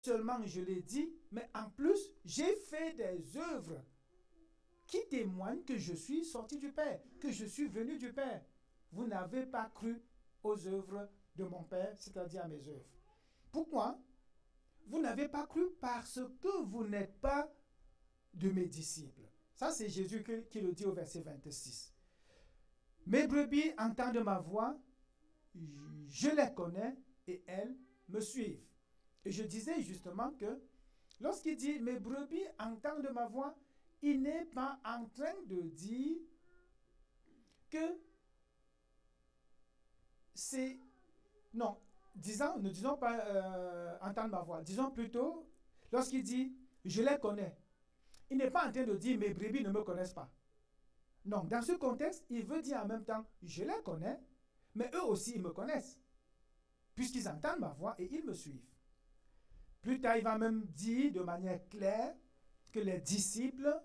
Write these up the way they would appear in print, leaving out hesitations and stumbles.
seulement je l'ai dit, mais en plus, j'ai fait des œuvres qui témoignent que je suis sorti du Père, que je suis venu du Père. Vous n'avez pas cru aux œuvres de mon Père, c'est-à-dire à mes œuvres. Pourquoi? Vous n'avez pas cru parce que vous n'êtes pas de mes disciples. Ça, c'est Jésus qui le dit au verset 26. Mes brebis entendent ma voix, je les connais et elles me suivent. Et je disais justement que lorsqu'il dit mes brebis entendent ma voix, il n'est pas en train de dire que c'est... Non, ne disons pas entendre ma voix. Disons plutôt, lorsqu'il dit je les connais, il n'est pas en train de dire mes brebis ne me connaissent pas. Non, dans ce contexte, il veut dire en même temps je les connais, mais eux aussi ils me connaissent, puisqu'ils entendent ma voix et ils me suivent. Plus tard, il va même dire de manière claire que les disciples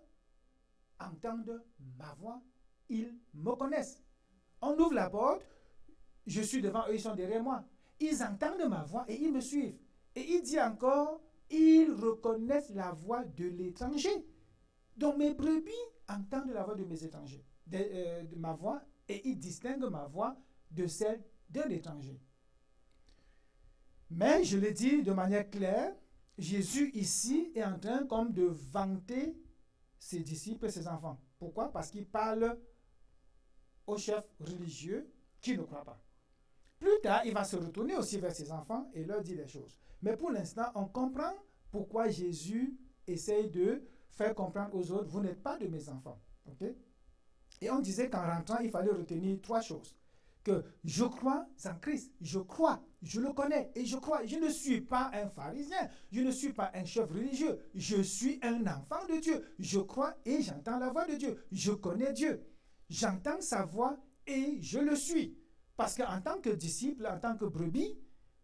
entendent ma voix, ils me connaissent. On ouvre la porte, je suis devant eux, ils sont derrière moi. Ils entendent ma voix et ils me suivent. Et il dit encore, ils reconnaissent la voix de l'étranger. Donc mes brebis entendent la voix de mes étrangers, de ma voix, et ils distinguent ma voix de celle d'un étranger. Mais je l'ai dit de manière claire, Jésus ici est en train comme de vanter ses disciples et ses enfants. Pourquoi? Parce qu'il parle aux chefs religieux qui ne croient pas. Plus tard, il va se retourner aussi vers ses enfants et leur dire des choses. Mais pour l'instant, on comprend pourquoi Jésus essaye de faire comprendre aux autres, vous n'êtes pas de mes enfants. Okay? Et on disait qu'en rentrant, il fallait retenir 3 choses. Que je crois en Christ, je crois, je le connais et je crois. Je ne suis pas un pharisien, je ne suis pas un chef religieux, je suis un enfant de Dieu. Je crois et j'entends la voix de Dieu. Je connais Dieu. J'entends sa voix et je le suis. Parce qu'en tant que disciple, en tant que brebis,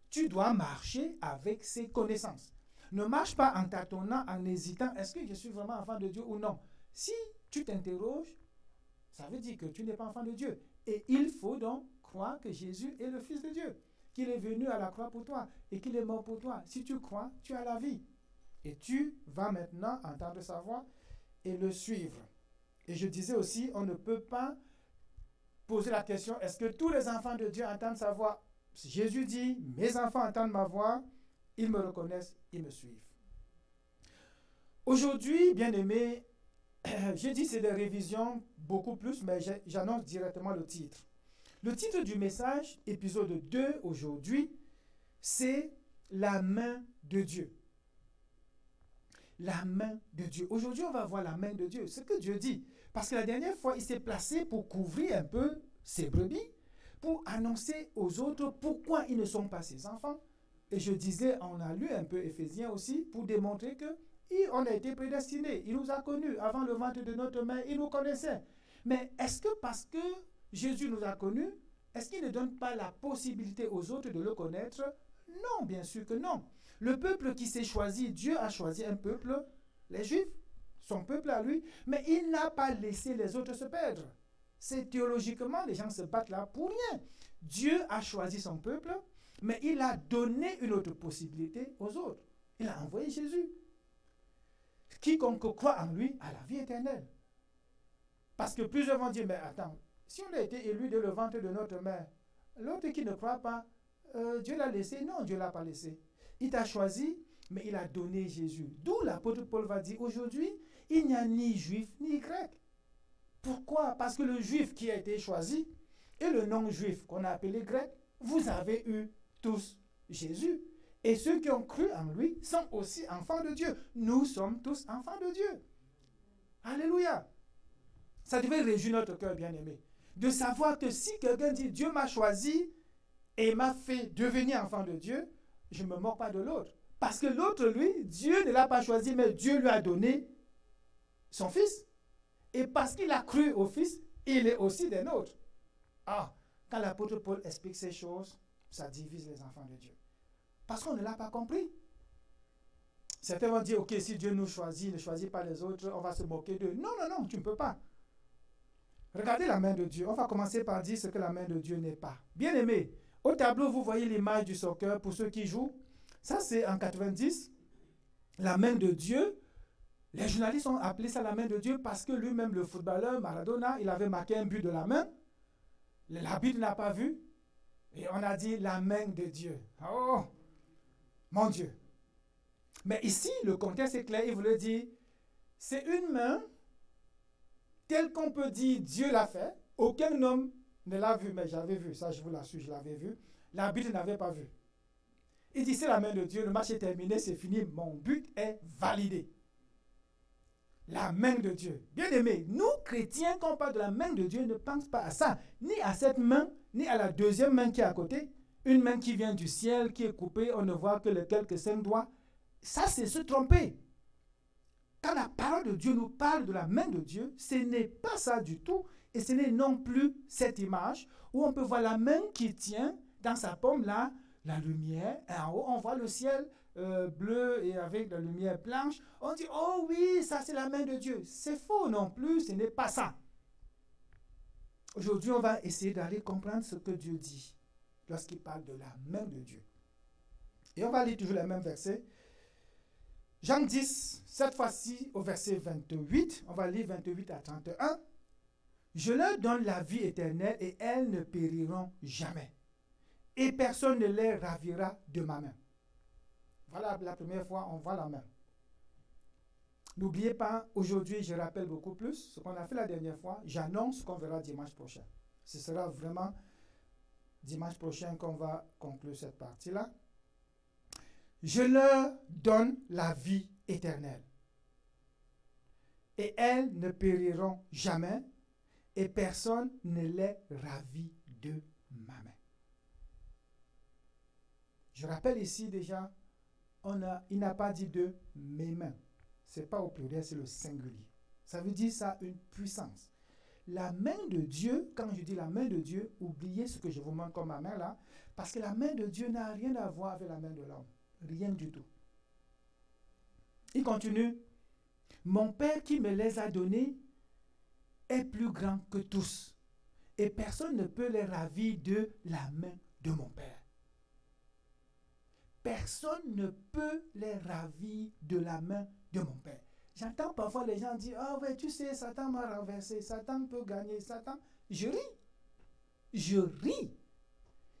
tu dois marcher avec ses connaissances. Ne marche pas en tâtonnant, en hésitant, est-ce que je suis vraiment enfant de Dieu ou non? Si tu t'interroges, ça veut dire que tu n'es pas enfant de Dieu. Et il faut donc croire que Jésus est le Fils de Dieu, qu'il est venu à la croix pour toi et qu'il est mort pour toi. Si tu crois, tu as la vie. Et tu vas maintenant entendre sa voix et le suivre. Et je disais aussi, on ne peut pas poser la question, est-ce que tous les enfants de Dieu entendent sa voix? Jésus dit, mes enfants entendent ma voix, ils me reconnaissent, ils me suivent. Aujourd'hui, bien-aimés, j'ai dit c'est des révisions beaucoup plus, mais j'annonce directement le titre. Le titre du message, épisode 2 aujourd'hui, c'est la main de Dieu. La main de Dieu. Aujourd'hui, on va voir la main de Dieu. Ce que Dieu dit. Parce que la dernière fois, il s'est placé pour couvrir un peu ses brebis, pour annoncer aux autres pourquoi ils ne sont pas ses enfants. Et je disais, on a lu un peu Éphésiens aussi, pour démontrer que on a été prédestinés. Il nous a connus. Avant le ventre de notre mère, il nous connaissait. Mais est-ce que parce que Jésus nous a connus, est-ce qu'il ne donne pas la possibilité aux autres de le connaître? Non, bien sûr que non. Le peuple qui s'est choisi, Dieu a choisi un peuple, les Juifs, son peuple à lui, mais il n'a pas laissé les autres se perdre. C'est théologiquement, les gens se battent là pour rien. Dieu a choisi son peuple, mais il a donné une autre possibilité aux autres. Il a envoyé Jésus. Quiconque croit en lui a la vie éternelle. Parce que plusieurs vont dire, mais attends, si on a été élu dès le ventre de notre mère, l'autre qui ne croit pas, Dieu l'a laissé? Non, Dieu ne l'a pas laissé. Il t'a choisi, mais il a donné Jésus. D'où l'apôtre Paul va dire, aujourd'hui, il n'y a ni juif ni grec. Pourquoi? Parce que le juif qui a été choisi et le non-juif qu'on a appelé grec, vous avez eu tous Jésus. Et ceux qui ont cru en lui sont aussi enfants de Dieu. Nous sommes tous enfants de Dieu. Alléluia. Ça devait réjouir notre cœur, bien-aimé. De savoir que si quelqu'un dit Dieu m'a choisi et m'a fait devenir enfant de Dieu, je ne me moque pas de l'autre. Parce que l'autre, lui, Dieu ne l'a pas choisi, mais Dieu lui a donné son fils. Et parce qu'il a cru au fils, il est aussi des nôtres. Ah, quand l'apôtre Paul explique ces choses, ça divise les enfants de Dieu. Parce qu'on ne l'a pas compris. Certains vont dire, ok, si Dieu nous choisit, il ne choisit pas les autres, on va se moquer d'eux. Non, non, non, tu ne peux pas. Regardez la main de Dieu. On va commencer par dire ce que la main de Dieu n'est pas. Bien aimé, au tableau, vous voyez l'image du soccer pour ceux qui jouent. Ça, c'est en 90. la main de Dieu, les journalistes ont appelé ça la main de Dieu parce que lui-même, le footballeur Maradona, il avait marqué un but de la main. L'arbitre n'a pas vu. Et on a dit la main de Dieu. Oh, mon Dieu. Mais ici, le contexte est clair. Il voulait dire, c'est une main telle qu'on peut dire Dieu l'a fait. Aucun homme ne l'a vu, mais j'avais vu. Ça, je vous l'assure, je l'avais vu. L'arbitre n'avait pas vu. Il dit, c'est la main de Dieu. Le match est terminé, c'est fini. Mon but est validé. La main de Dieu. Bien aimé, nous chrétiens, quand on parle de la main de Dieu, ne pense pas à ça, ni à cette main, ni à la deuxième main qui est à côté, une main qui vient du ciel, qui est coupée, on ne voit que les quelques 5 doigts. Ça, c'est se tromper. Quand la parole de Dieu nous parle de la main de Dieu, ce n'est pas ça du tout, et ce n'est non plus cette image où on peut voir la main qui tient dans sa paume là, la lumière, et en haut, on voit le ciel bleu et avec la lumière blanche, on dit, oh oui, ça c'est la main de Dieu. C'est faux non plus, ce n'est pas ça. Aujourd'hui, on va essayer d'aller comprendre ce que Dieu dit lorsqu'il parle de la main de Dieu. Et on va lire toujours le même verset. Jean 10, cette fois-ci au verset 28, on va lire 28 à 31. Je leur donne la vie éternelle et elles ne périront jamais. Et personne ne les ravira de ma main. Voilà la première fois, on voit la main. N'oubliez pas, aujourd'hui, je rappelle beaucoup plus ce qu'on a fait la dernière fois. J'annonce qu'on verra dimanche prochain. Ce sera vraiment dimanche prochain qu'on va conclure cette partie-là. Je leur donne la vie éternelle. Et elles ne périront jamais, et personne ne les ravit de ma main. Je rappelle ici déjà, il n'a pas dit de mes mains. Ce n'est pas au pluriel, c'est le singulier. Ça veut dire ça, une puissance. La main de Dieu, quand je dis la main de Dieu, oubliez ce que je vous montre comme ma main là, parce que la main de Dieu n'a rien à voir avec la main de l'homme. Rien du tout. Il continue. Mon Père qui me les a donnés est plus grand que tous, et personne ne peut les ravir de la main de mon Père. Personne ne peut les ravir de la main de mon Père. J'entends parfois les gens dire, ah ouais, tu sais, Satan m'a renversé, Satan peut gagner, Satan. Je ris. Je ris.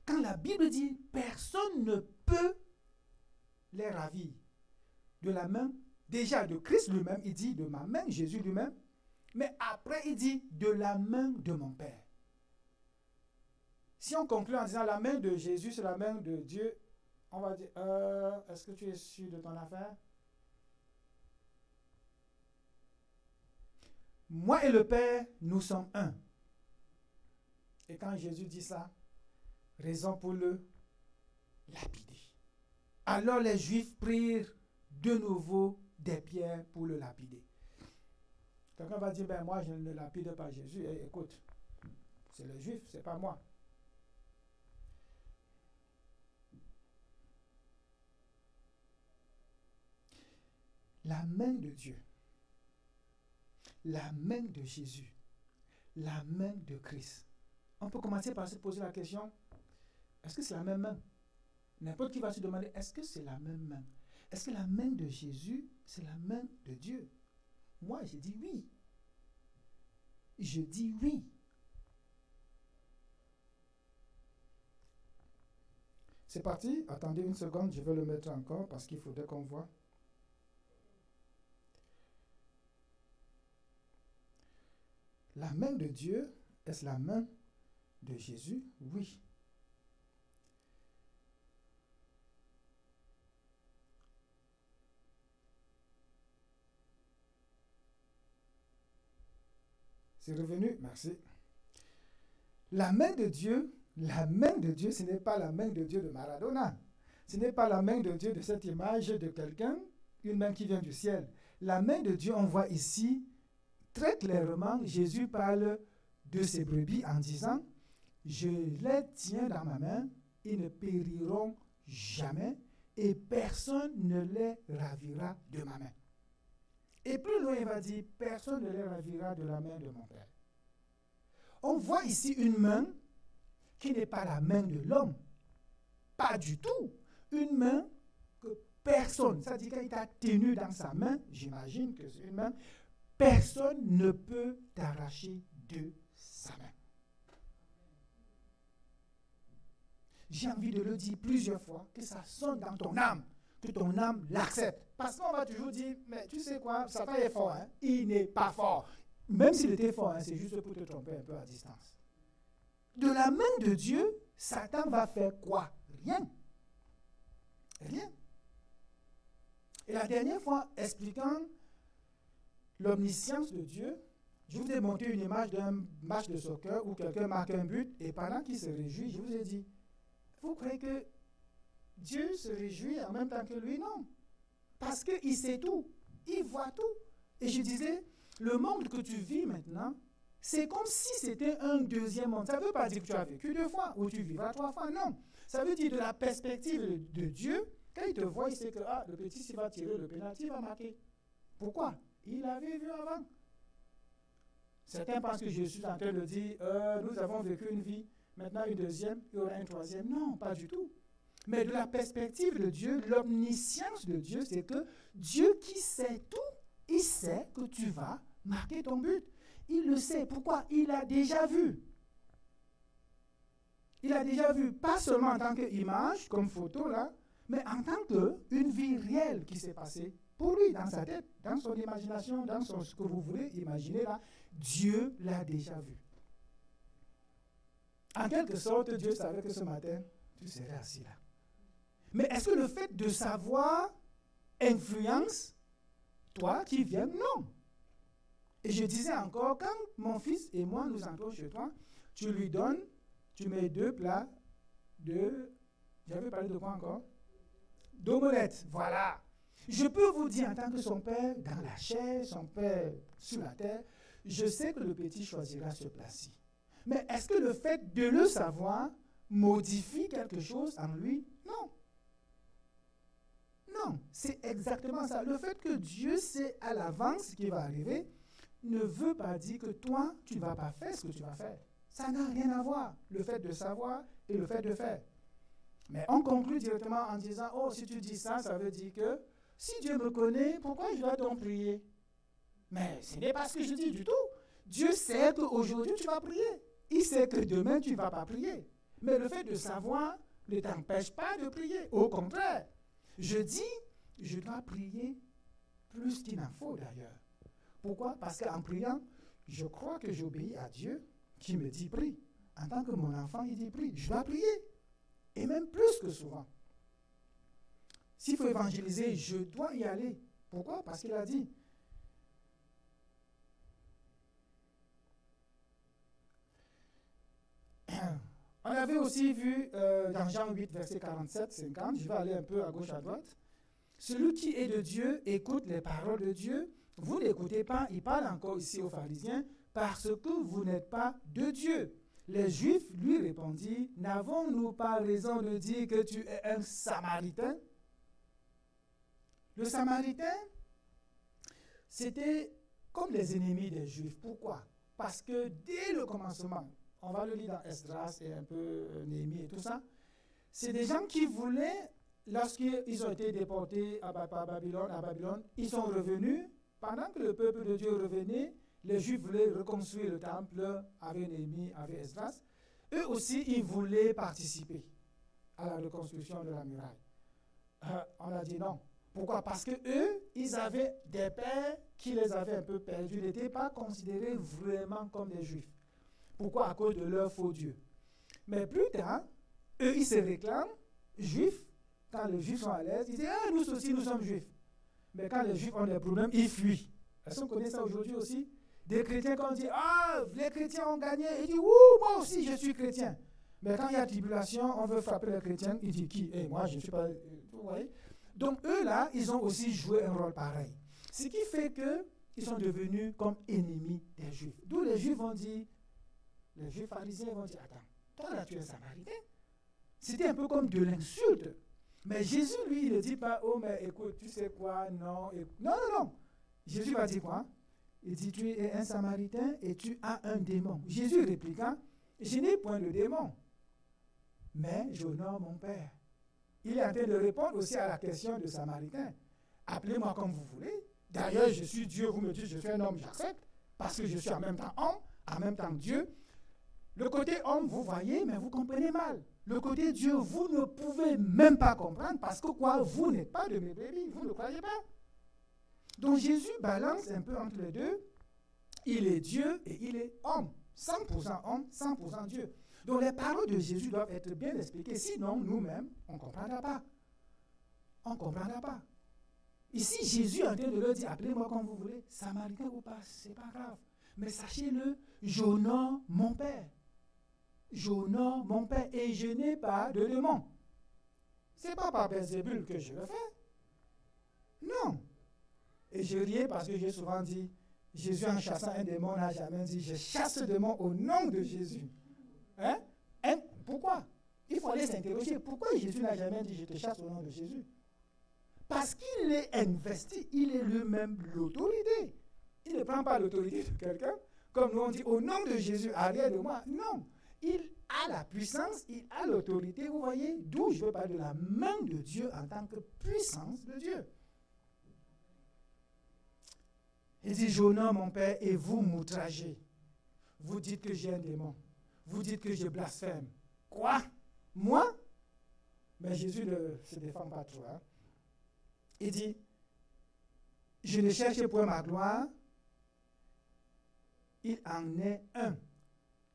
Quand la Bible dit, personne ne peut les ravir de la main, déjà de Christ lui-même, il dit de ma main, Jésus lui-même, mais après il dit de la main de mon Père. Si on conclut en disant la main de Jésus, c'est la main de Dieu, on va dire, est-ce que tu es sûr de ton affaire? Moi et le Père, nous sommes un. Et quand Jésus dit ça, raison pour le lapider. Alors les Juifs prirent de nouveau des pierres pour le lapider. Quelqu'un va dire, ben moi je ne lapide pas Jésus. Eh, écoute, c'est les Juifs, c'est pas moi. La main de Dieu, la main de Jésus, la main de Christ. On peut commencer par se poser la question, est-ce que c'est la même main? N'importe qui va se demander, est-ce que c'est la même main? Est-ce que la main de Jésus, c'est la main de Dieu? Moi, je dis oui. Je dis oui. C'est parti. Attendez une seconde, je vais le mettre encore parce qu'il faudrait qu'on voit. La main de Dieu, est-ce la main de Jésus? Oui. C'est revenu, merci. La main de Dieu, ce n'est pas la main de Dieu de Maradona. Ce n'est pas la main de Dieu de cette image de quelqu'un, une main qui vient du ciel. La main de Dieu, on voit ici, très clairement, Jésus parle de ses brebis en disant, je les tiens dans ma main, ils ne périront jamais, et personne ne les ravira de ma main. Et plus loin, il va dire, personne ne les ravira de la main de mon Père. On voit ici une main qui n'est pas la main de l'homme. Pas du tout. Une main que personne, ça dit qu'il t'a tenu dans sa main, j'imagine que c'est une main, personne ne peut t'arracher de sa main. J'ai envie de le dire plusieurs fois, que ça sonne dans ton âme, que ton âme l'accepte. Parce qu'on va toujours dire, mais tu sais quoi, Satan est fort, hein? Il n'est pas fort. Même s'il était fort, hein, c'est juste pour te tromper un peu à distance. De la main de Dieu, Satan va faire quoi? Rien. Rien. Et la dernière fois, expliquant l'omniscience de Dieu, je vous ai montré une image d'un match de soccer où quelqu'un marque un but et pendant qu'il se réjouit, je vous ai dit, vous croyez que Dieu se réjouit en même temps que lui? Non. Parce qu'il sait tout. Il voit tout. Et je disais, le monde que tu vis maintenant, c'est comme si c'était un deuxième monde. Ça ne veut pas dire que tu as vécu 2 fois ou tu vivras 3 fois. Non. Ça veut dire de la perspective de Dieu, quand il te voit, il sait que le petit, s'il va tirer le pénalty, il va marquer. Pourquoi? Il l'avait vu avant. Certains pensent que je suis en train de dire, nous avons vécu une vie, maintenant une deuxième, il y aura une troisième. Non, pas du tout. Mais de la perspective de Dieu, l'omniscience de Dieu, c'est que Dieu qui sait tout, il sait que tu vas marquer ton but. Il le sait. Pourquoi? Il a déjà vu. Il a déjà vu, pas seulement en tant qu'image, comme photo là, mais en tant qu'une vie réelle qui s'est passée pour lui, dans sa tête, dans son imagination, dans ce que vous voulez imaginer là. Dieu l'a déjà vu. En quelque sorte, Dieu savait que ce matin, tu serais assis là. Mais est-ce que le fait de savoir influence toi qui viens? Non. Et je disais encore, quand mon fils et moi nous entrons chez toi, tu lui donnes, tu mets 2 plats j'avais parlé de quoi encore? D'omelette, voilà. Je peux vous dire en tant que son père dans la chair, son père sur la terre, je sais que le petit choisira ce plat-ci. Mais est-ce que le fait de le savoir modifie quelque chose en lui? Non. Non, c'est exactement ça. Le fait que Dieu sait à l'avance ce qui va arriver ne veut pas dire que toi, tu ne vas pas faire ce que tu vas faire. Ça n'a rien à voir, le fait de savoir et le fait de faire. Mais on conclut directement en disant, oh, si tu dis ça, ça veut dire que si Dieu me connaît, pourquoi je dois donc prier? Mais ce n'est pas ce que je dis du tout. Dieu sait qu'aujourd'hui, tu vas prier. Il sait que demain, tu ne vas pas prier. Mais le fait de savoir ne t'empêche pas de prier. Au contraire, je dis, je dois prier plus qu'il n'en faut d'ailleurs. Pourquoi? Parce qu'en priant, je crois que j'obéis à Dieu qui me dit prie. En tant que mon enfant, il dit prie. Je dois prier. Et même plus que souvent. S'il faut évangéliser, je dois y aller. Pourquoi? Parce qu'il a dit. On avait aussi vu dans Jean 8, verset 47-50, je vais aller un peu à gauche, à droite. Celui qui est de Dieu écoute les paroles de Dieu. Vous n'écoutez pas, il parle encore ici aux pharisiens, parce que vous n'êtes pas de Dieu. Les Juifs lui répondirent, n'avons-nous pas raison de dire que tu es un Samaritain? Le Samaritain, c'était comme les ennemis des Juifs. Pourquoi? Parce que dès le commencement, on va le lire dans Esdras et un peu Néhémie et tout ça, c'est des gens qui voulaient, lorsqu'ils ont été déportés à Babylone, ils sont revenus. Pendant que le peuple de Dieu revenait, les Juifs voulaient reconstruire le temple avec Néhémie, avec Esdras. Eux aussi, ils voulaient participer à la reconstruction de la muraille. On a dit non. Pourquoi? Parce que eux, ils avaient des pères qui les avaient un peu perdus. Ils n'étaient pas considérés vraiment comme des Juifs. Pourquoi? À cause de leur faux Dieu. Mais plus tard, eux, ils se réclament Juifs. Quand les Juifs sont à l'aise, ils disent « nous aussi, nous sommes Juifs ». Mais quand les Juifs ont des problèmes, ils fuient. Est-ce qu'on connaît ça aujourd'hui aussi? Des chrétiens, quand on dit « Ah, les chrétiens ont gagné », ils disent « Ouh, moi aussi, je suis chrétien ». Mais quand il y a tribulation, on veut frapper les chrétiens, ils disent « Qui? Moi, je ne suis pas... » Vous voyez? Donc, eux, là, ils ont aussi joué un rôle pareil. Ce qui fait qu'ils sont devenus comme ennemis des Juifs. D'où les Juifs vont dire, les Juifs pharisiens vont dire, attends, toi là, tu es Samaritain. C'était un peu comme de l'insulte. Mais Jésus, lui, il ne dit pas, oh, mais écoute, tu sais quoi, non. Non, non, non. Jésus va dire quoi? Il dit, tu es un Samaritain et tu as un démon. Jésus répliqua, je n'ai point de démon, mais j'honore mon Père. il est en train de répondre aussi à la question de Samaritain. Appelez-moi comme vous voulez. D'ailleurs, je suis Dieu, vous me dites, je suis un homme, j'accepte. Parce que je suis en même temps homme, en même temps Dieu. Le côté homme, vous voyez, mais vous comprenez mal. Le côté Dieu, vous ne pouvez même pas comprendre parce que quoi, vous n'êtes pas de mes brebis, vous ne le croyez pas. Donc Jésus balance un peu entre les deux. Il est Dieu et il est homme. 100% homme, 100% Dieu. Donc les paroles de Jésus doivent être bien expliquées. Sinon, nous-mêmes, on ne comprendra pas. On ne comprendra pas. Ici, Jésus est en train de leur dire, appelez-moi comme vous voulez, Samaritain ou pas, ce n'est pas grave. Mais sachez-le, j'honore mon Père. J'honore mon Père et je n'ai pas de démon. Ce n'est pas par Belzébul que je le fais. Non. Et je riais parce que j'ai souvent dit, Jésus en chassant un démon n'a jamais dit, je chasse ce démon au nom de Jésus. Hein? Pourquoi? Il faut aller s'interroger. Pourquoi Jésus n'a jamais dit, je te chasse au nom de Jésus? Parce qu'il est investi, il est lui-même l'autorité. Il ne prend pas l'autorité de quelqu'un, comme nous on dit, au nom de Jésus, arrière de moi. Non. Il a la puissance, il a l'autorité, vous voyez, d'où je veux parler de la main de Dieu en tant que puissance de Dieu. Il dit, j'honore mon Père et vous m'outragez. Vous dites que j'ai un démon. Vous dites que je blasphème. Quoi? Moi? Mais Jésus ne se défend pas trop. Hein? Il dit, je ne cherche point ma gloire. Il en est un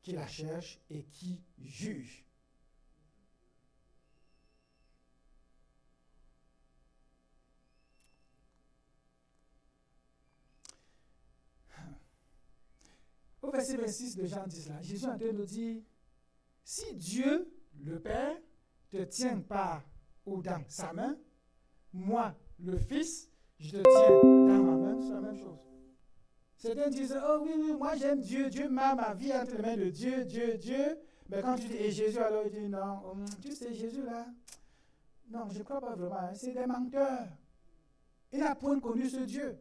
qui la cherche et qui juge. Au verset 26 de Jean 10, là, Jésus est en train de dire, si Dieu, le Père, te tient par ou dans sa main, moi, le Fils, je te tiens dans ma main, c'est la même chose. Certains disent, oh oui, oui, moi j'aime Dieu, Dieu m'a ma vie entre les mains de Dieu, Dieu, Dieu. Mais quand tu dis, et Jésus, alors il dit, non, tu sais, Jésus là, non, je ne crois pas vraiment, hein, c'est des menteurs. Il n'a point connu ce Dieu.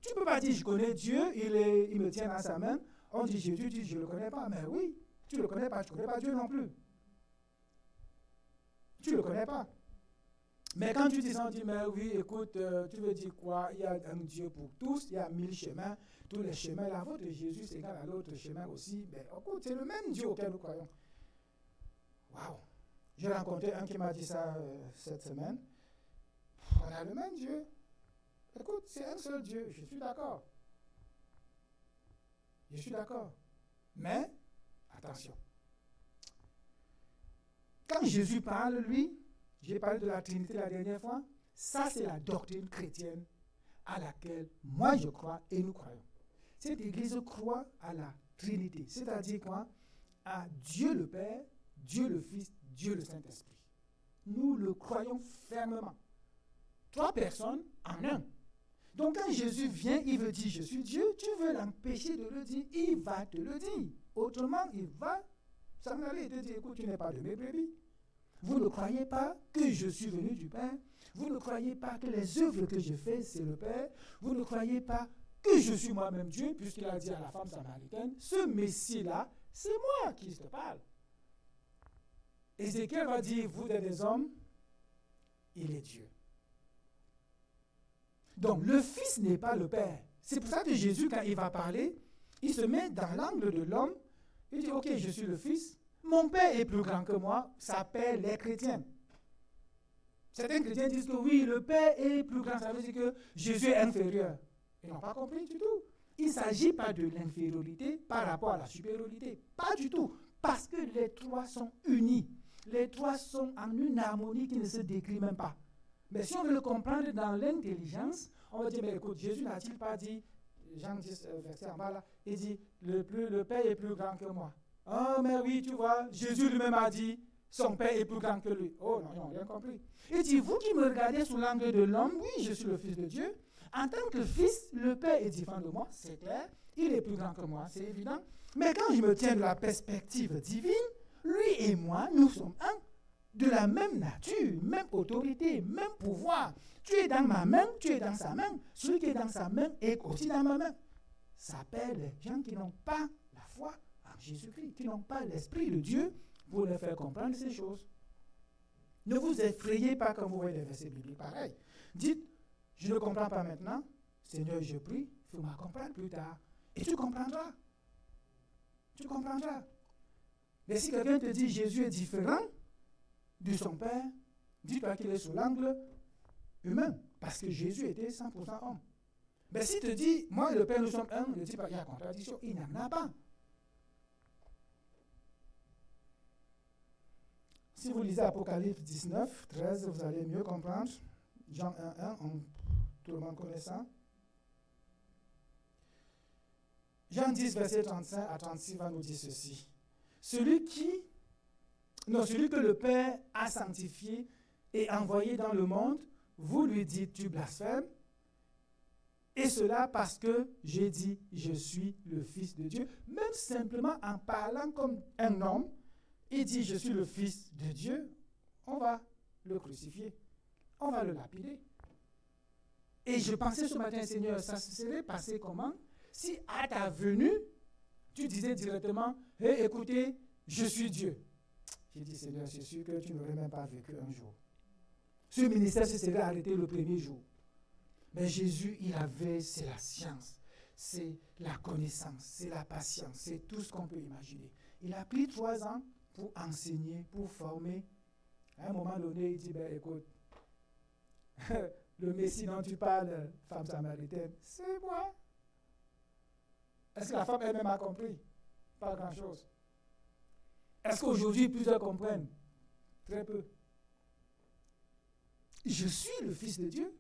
Tu ne peux pas dire, je connais Dieu, il me tient dans sa main. On dit Jésus, tu dis, je ne le connais pas. Mais oui, tu ne le connais pas, tu ne connais pas Dieu non plus. Tu ne le connais pas. Mais quand tu dis ça, on dit, mais oui, écoute, tu veux dire quoi? Il y a un Dieu pour tous, il y a 1000 chemins, tous les chemins, la vôtre de Jésus, c'est égal à l'autre chemin aussi. Mais écoute, c'est le même Dieu auquel nous croyons. Waouh! J'ai rencontré un qui m'a dit ça cette semaine. On a le même Dieu. Écoute, c'est un seul Dieu, je suis d'accord. Je suis d'accord. Mais, attention. Quand Jésus parle, lui, j'ai parlé de la Trinité la dernière fois, ça c'est la doctrine chrétienne à laquelle moi je crois et nous croyons. Cette église croit à la Trinité, c'est-à-dire quoi? À Dieu le Père, Dieu le Fils, Dieu le Saint-Esprit. Nous le croyons fermement. 3 personnes en un. Donc quand Jésus vient, il veut dire je suis Dieu, tu veux l'empêcher de le dire, il va te le dire. Autrement, il va s'en aller et te dire, écoute, tu n'es pas de mes brebis. Vous ne croyez pas que je suis venu du Père. Vous ne croyez pas que les œuvres que je fais, c'est le Père. Vous ne croyez pas que je suis moi-même Dieu, puisqu'il a dit à la femme samaritaine, ce Messie-là, c'est moi qui te parle. Ézéchiel va dire, vous êtes des hommes, il est Dieu. Donc, le Fils n'est pas le Père. C'est pour ça que Jésus, quand il va parler, il se met dans l'angle de l'homme. Il dit, ok, je suis le Fils. Mon Père est plus grand que moi. Ça s'appelle les chrétiens. Certains chrétiens disent que oui, le Père est plus grand. Ça veut dire que Jésus est inférieur. Ils n'ont pas compris du tout. Il ne s'agit pas de l'infériorité par rapport à la supériorité. Pas du tout. Parce que les 3 sont unis. Les 3 sont en une harmonie qui ne se décrit même pas. Mais si on veut le comprendre dans l'intelligence, on va dire, mais écoute, Jésus n'a-t-il pas dit, Jean 10, verset en bas là, il dit, le Père est plus grand que moi. Oh, mais oui, tu vois, Jésus lui-même a dit, son Père est plus grand que lui. Oh non, ils n'ont rien compris. Il dit, vous qui me regardez sous l'angle de l'homme, oui, je suis le Fils de Dieu. En tant que Fils, le Père est différent de moi, c'est clair. Il est plus grand que moi, c'est évident. Mais quand je me tiens de la perspective divine, lui et moi, nous sommes un. De la même nature, même autorité, même pouvoir. Tu es dans ma main, tu es dans sa main. Celui qui est dans sa main est aussi dans ma main. Ça s'appelle les gens qui n'ont pas la foi en Jésus-Christ, qui n'ont pas l'Esprit de Dieu pour leur faire comprendre ces choses. Ne vous effrayez pas quand vous voyez des versets bibliques pareils. Dites, je ne comprends pas maintenant. Seigneur, je prie, fais-moi comprendre plus tard. Et tu comprendras. Tu comprendras. Mais si quelqu'un te dit Jésus est différent de son Père, dis-toi qu'il est sous l'angle humain. Parce que Jésus était 100% homme. Mais s'il te dit, moi et le Père, nous sommes un, ne dis pas qu'il y a contradiction. Il n'en a pas. Si vous lisez Apocalypse 19, 13, vous allez mieux comprendre. Jean 1, 1, tout le monde connaît ça. Jean 10, verset 35 à 36 va nous dire ceci. Celui que le Père a sanctifié et envoyé dans le monde, vous lui dites, tu blasphèmes. Et cela parce que j'ai dit, je suis le Fils de Dieu. Même simplement en parlant comme un homme, il dit, je suis le Fils de Dieu. On va le crucifier. On va le lapider. Et je pensais ce matin, Seigneur, ça se serait passé comment si à ta venue, tu disais directement, hey, écoutez, je suis Dieu. J'ai dit, Seigneur, c'est sûr que tu n'aurais même pas vécu un jour. Ce ministère se serait arrêté le premier jour. Mais Jésus, c'est la science, c'est la connaissance, c'est la patience, c'est tout ce qu'on peut imaginer. Il a pris 3 ans pour enseigner, pour former. À un moment donné, il dit, écoute, le Messie dont tu parles, femme samaritaine, c'est moi. Est-ce que la femme elle-même a compris? Pas grand-chose. Est-ce qu'aujourd'hui, plusieurs comprennent? Très peu. Je suis le Fils de Dieu.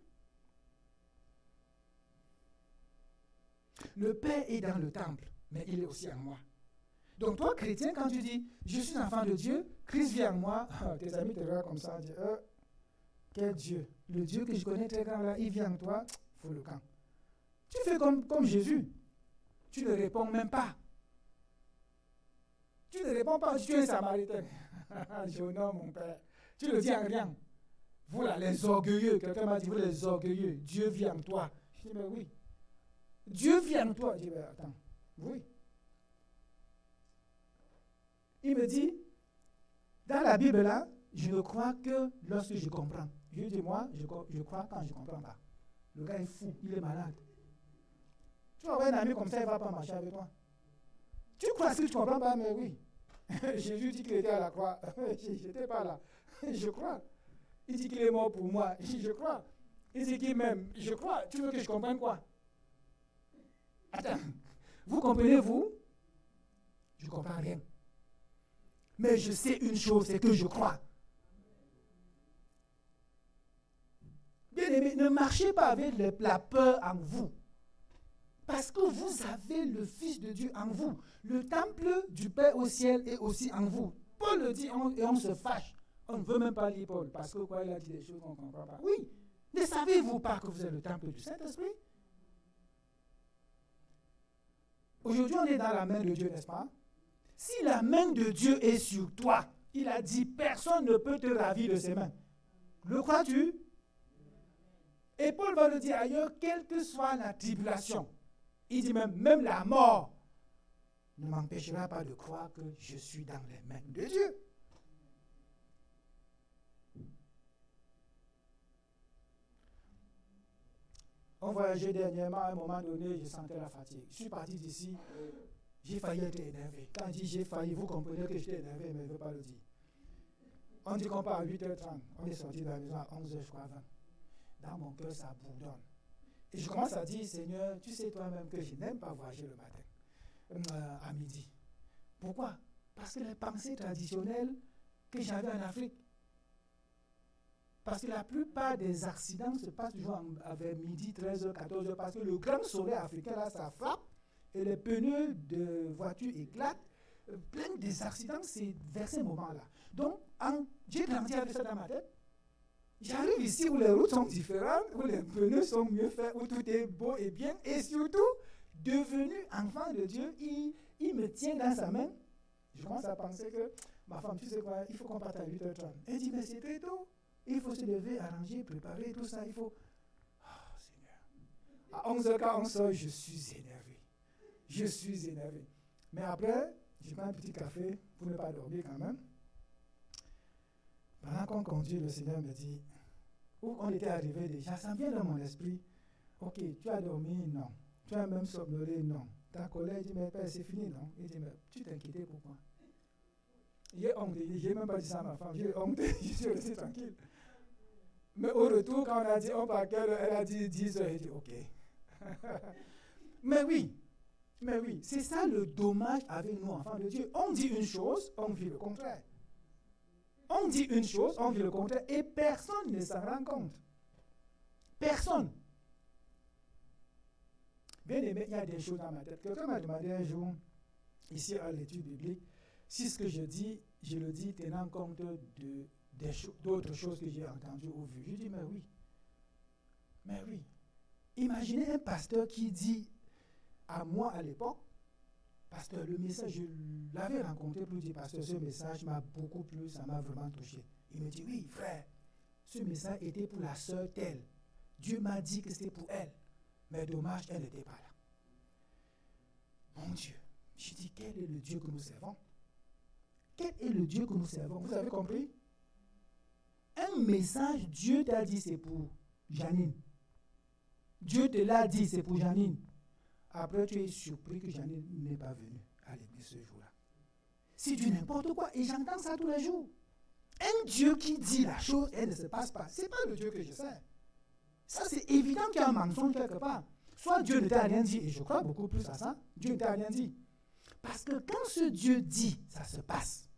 Le Père est dans le temple, mais il est aussi en moi. Donc toi, chrétien, quand tu dis, je suis enfant de Dieu, Christ vit en moi, tes amis te regardent comme ça, disent, quel Dieu? Le Dieu que je connais très grand là, il vit en toi, faut le camp. Tu fais comme Jésus. Tu ne réponds même pas. Tu ne réponds pas, tu es un Samaritain. Je honore mon Père. Tu ne dis en rien. Vous là, les orgueilleux, quelqu'un m'a dit, vous les orgueilleux, Dieu vit en toi. Je dis, mais oui. Dieu vit en toi. Je dis, mais attends, oui. Il me dit, dans la Bible là, je ne crois que lorsque je comprends. Je lui dis, moi, je crois quand je ne comprends pas. Le gars est fou, il est malade. Tu vas avoir un ami comme ça, il ne va pas marcher avec toi. Tu crois que tu ne comprends pas, mais oui. Jésus dit qu'il était à la croix. Je n'étais pas là. Je crois. Il dit qu'il est mort pour moi. Je crois. Il dit qu'il m'aime. Je crois. Tu veux que je comprenne quoi? Attends. Vous comprenez, vous? Je ne comprends rien. Mais je sais une chose, c'est que je crois. Bien aimé, ne marchez pas avec la peur en vous. Parce que vous avez le Fils de Dieu en vous. Le temple du Père au ciel est aussi en vous. Paul le dit et on se fâche. On ne veut même pas lire Paul parce que quoi, il a dit des choses qu'on ne comprend pas. Oui, ne savez-vous pas que vous êtes le temple du Saint-Esprit? Aujourd'hui, on est dans la main de Dieu, n'est-ce pas? Si la main de Dieu est sur toi, il a dit, personne ne peut te ravir de ses mains. Le crois-tu? Et Paul va le dire ailleurs, quelle que soit la tribulation. Il dit même la mort ne m'empêchera pas de croire que je suis dans les mains de Dieu. On voyageait dernièrement, à un moment donné, je sentais la fatigue. Je suis parti d'ici, j'ai failli être énervé. Quand je dis j'ai failli, vous comprenez que j'étais énervé, mais je ne veux pas le dire. On dit qu'on part à 8h30, on est sorti de la maison à 11h, je crois, 20. Dans mon cœur, ça bourdonne. Et je commence à dire, Seigneur, tu sais toi-même que je n'aime pas voyager le matin, à midi. Pourquoi? Parce que les pensées traditionnelles que j'avais en Afrique, parce que la plupart des accidents se passent toujours vers midi, 13h, 14h, parce que le grand soleil africain, là, ça frappe, et les pneus de voiture éclatent. Plein des accidents, c'est vers ces moments-là. Donc, j'ai grandi avec ça dans ma tête. J'arrive ici où les routes sont différentes, où les pneus sont mieux faits, où tout est beau et bien, et surtout, devenu enfant de Dieu, il me tient dans sa main. Je commence à penser que, ma femme, tu sais quoi, il faut qu'on parte à 8h30. Elle dit, mais c'est très tôt. Il faut se lever, arranger, préparer, tout ça, il faut... Oh, Seigneur. À 11h, quand on sort, je suis énervé. Je suis énervé. Mais après, je prends un petit café pour ne pas dormir quand même. Pendant qu'on conduit, le Seigneur me dit, où on était arrivé déjà, ça vient dans mon esprit. Ok, tu as dormi? Non. Tu as même somnolé? Non. Ta collègue dit, mais père, c'est fini, non? Il dit, mais tu t'inquiétais pourquoi? J'ai honte, j'ai même pas dit ça à ma femme, j'ai honte, je suis resté tranquille. Mais au retour, quand on a dit, on part quelle heure, elle a dit 10 heures, j'ai dit, ok. Mais oui, c'est ça le dommage avec nous, enfants de Dieu. On dit une chose, on vit le contraire. On dit une chose, on vit le contraire, et personne ne s'en rend compte. Personne. Bien aimé, il y a des choses dans ma tête. Quelqu'un m'a demandé un jour, ici à l'étude biblique, si ce que je dis, je le dis tenant compte d'autres choses que j'ai entendues ou vues. Je dis, mais oui. Mais oui. Imaginez un pasteur qui dit à moi à l'époque, pasteur, le message, je l'avais rencontré pour dire, pasteur, ce message m'a beaucoup plu, ça m'a vraiment touché. Il me dit, oui, frère, ce message était pour la sœur telle. Dieu m'a dit que c'était pour elle. Mais dommage, elle n'était pas là. Mon Dieu. Je dis, quel est le Dieu que nous servons? Quel est le Dieu que nous servons? Vous avez compris? Un message, Dieu t'a dit, c'est pour Janine. Dieu te l'a dit, c'est pour Janine. Après, tu es surpris que Janine n'est pas venue à l'église ce jour-là. C'est du n'importe quoi. Et j'entends ça tous les jours. Un Dieu qui dit la chose, elle ne se passe pas. Ce n'est pas le Dieu que je sers. Ça, c'est évident qu'il y a un mensonge quelque part. Soit Dieu ne t'a rien dit, et je crois beaucoup plus à ça, Dieu ne t'a rien dit. Parce que quand ce Dieu dit, ça se passe.